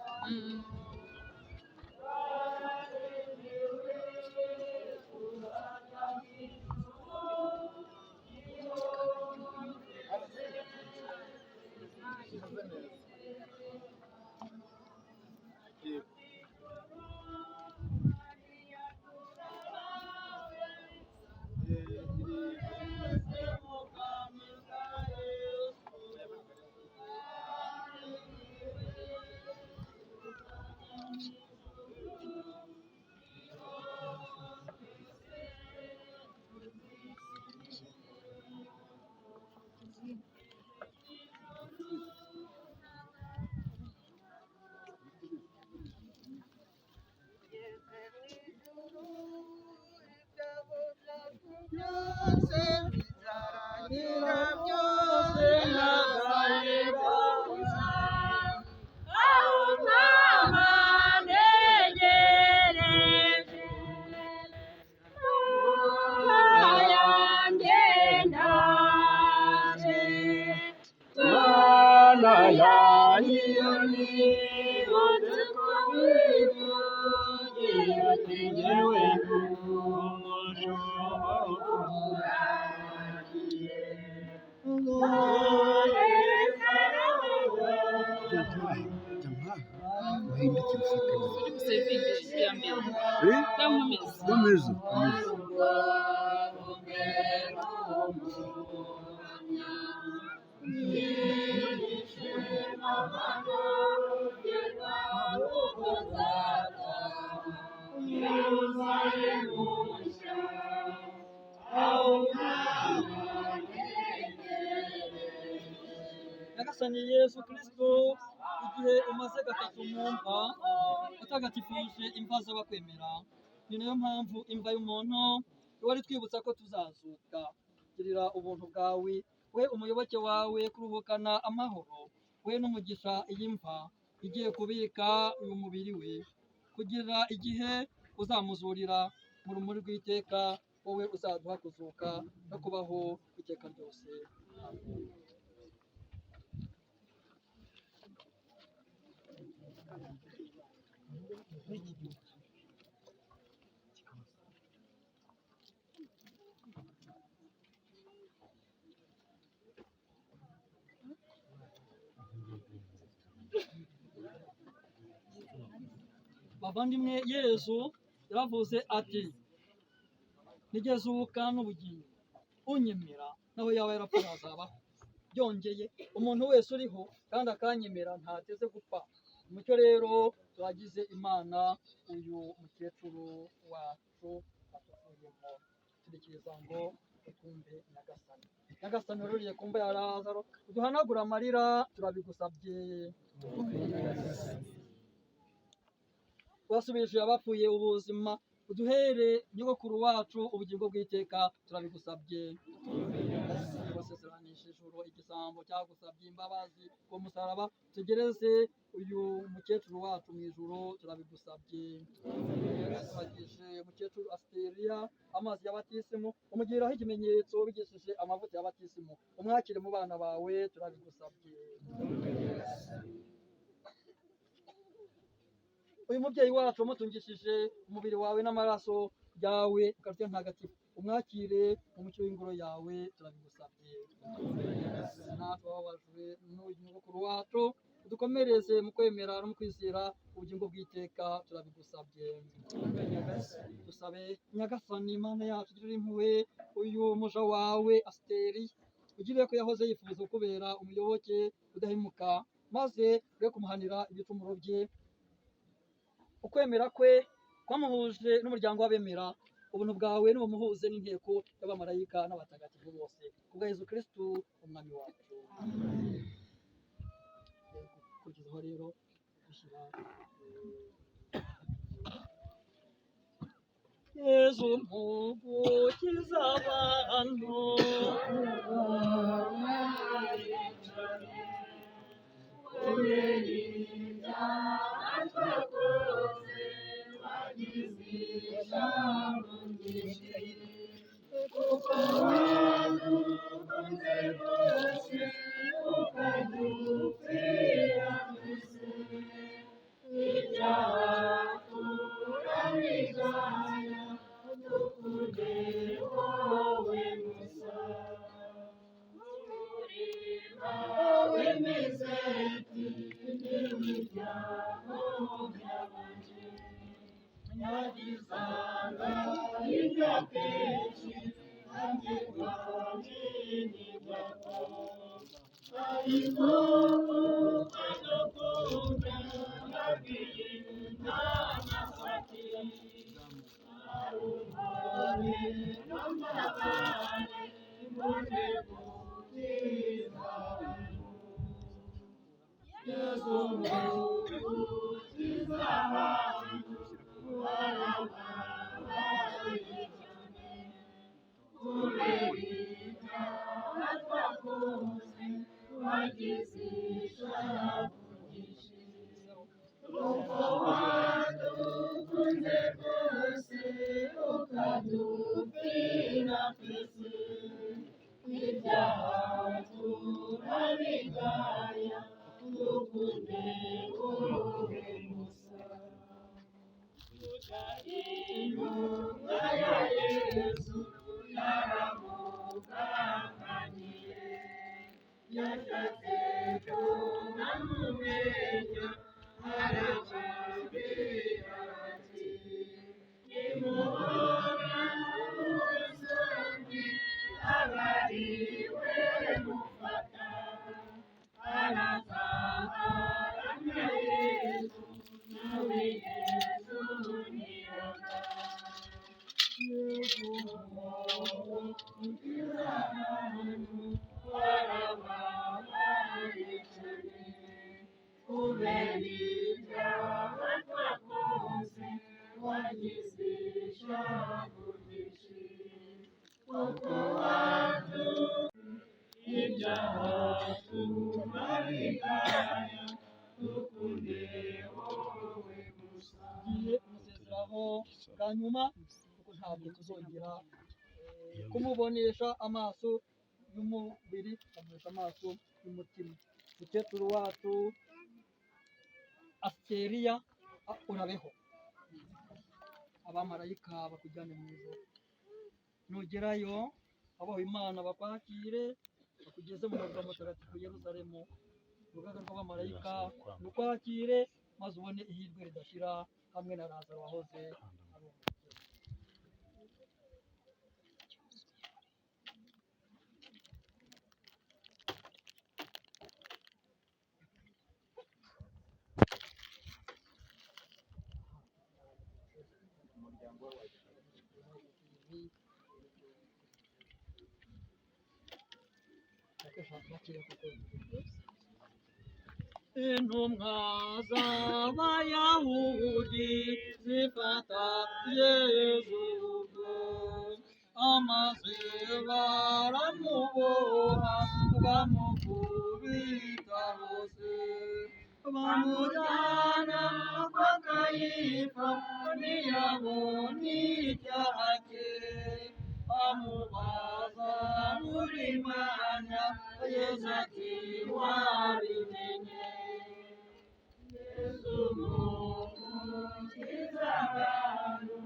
Ameza. Nyagasani Yesu Kristo, igihe umaze gatatu mu mva watagatifuje imva z'abakwemera, ni nayo mpamvu imva y'umuntu wari twibutsa ko tuzazuka. Girira ubuntu bwawe we umuyoboke wawe kuruhukana amahoro, we n'umugisha iyi mva igiye kubika uyu mubiri we, kugira igihe uzamuzurira mu rumuri rw'iteka, wowe uzaduha kuzuka no kubaho iteka ryose. Amen. bavandimwe, yesu yaravuze ati ntigezuka n'ubugingo, unyemera naho yaba yarapfuye azabaho. byongeye umuntu wese uriho kandi akanyemera ntateze gupfa. Umucyo rero turagize Imana, uyu mukecuru wacu atuvuyemo, turekeza ngo dukumbe Nyagasani. Nyagasani waruriye ku mva ya Lazaro, uduhanagura amarira, turabigusabye. wasubije abapfuye ubuzima, uduhere nyogokuru wacu ubugingo bw'iteka, turabigusabye. wasezeranisha ijuru igisambo cyagusabye imbabazi ku musaraba, tugereze uyu mukecuru wacu mu ijuru, turabigusabye. wasagije umukecuru Asteriya amazi ya batisimu, umugiraho ikimenyetso bigishije amavuta ya batisimu, umwakire mu bana bawe, turabigusabye. uyu mubyeyi wacu wamutungishije umubiri wawe n'amaraso yawe ukarya ntagatifu, umwakire mu mucyo w'ingoro yawe, turabigusabye. natwe bababajwe n'uyu nyogokuru wacu, udukomereze mu kwemera no mu kwizera ubugingo bw'iteka, turabigusabye. dusabe Nyagasani Imana yacu, ugirire impuhwe uyu muja wawe Asiteri, ugiriye ko yahoze yifuza kubera umuyoboke udahemuka, maze ure kumuhanira ibicumuro bye. ukwemera kwe kwamuhuje n'umuryango w'abemera, ubuntu bwawe nubumuhuze n'inteko y'abamarayika n'abatagatifu bose, kubwa Yezu Kristu umwami wacu. Kurikizaho rero dushyira Yezu mugukiza abantu, bwa nyuma, kuko ntabwo tuzongera kumubonesha amaso y'umubiri, amubonesha amaso y'umutima. Mukecuru wacu Asteriya, urabeho. abamarayika bakujyane mu ijoro. Nugerayo abaho Imana bakwakire bakugeze mu murwa mutagatifu Yerusalemu. Urugaga rw'abamarayika rukwakire maze ubone ihirwe ridashira hamwe na Lazaro wahoze ari umukene. Intumwa z'Abayahudi zifata Yesu ubwo amaze baramuboha bamukubita hose bamujyana kwa Kayifa ntiyabona icyaha cye amubaza buri mwanya Yesu ati wabimenye Yesu umukiza abantu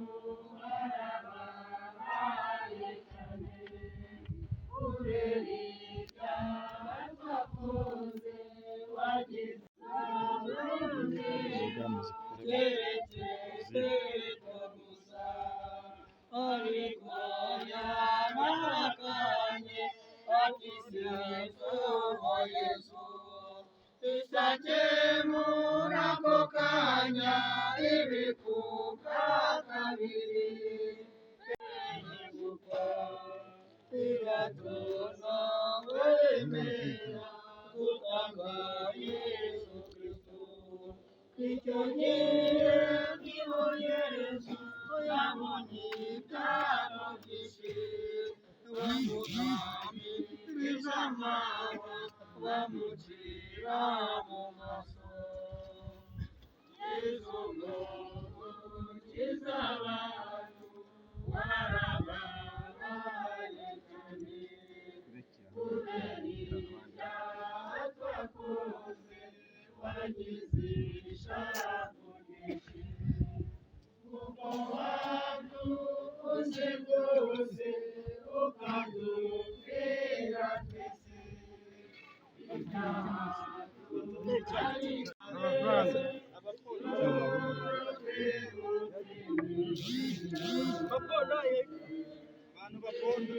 barababaye cyane kubera ibyaha twakoze wagize keretse gusa ariko yarahakanye ati sinzoho Yesu isake muri ako kanya ibikuka kabiri gupfa biratoza wemera gutanga Yesu Kristo icyo gihe niho Yesu yabonye ibyago byinshi bamugambiriza amahwa bamucira mu maso Yesu ngo umukiza abantu warababaye cyane kubera ibyaha twakoze wagize ishavu ryinshi kuko wadukoze rwose ukadupfira twese abantu bakunda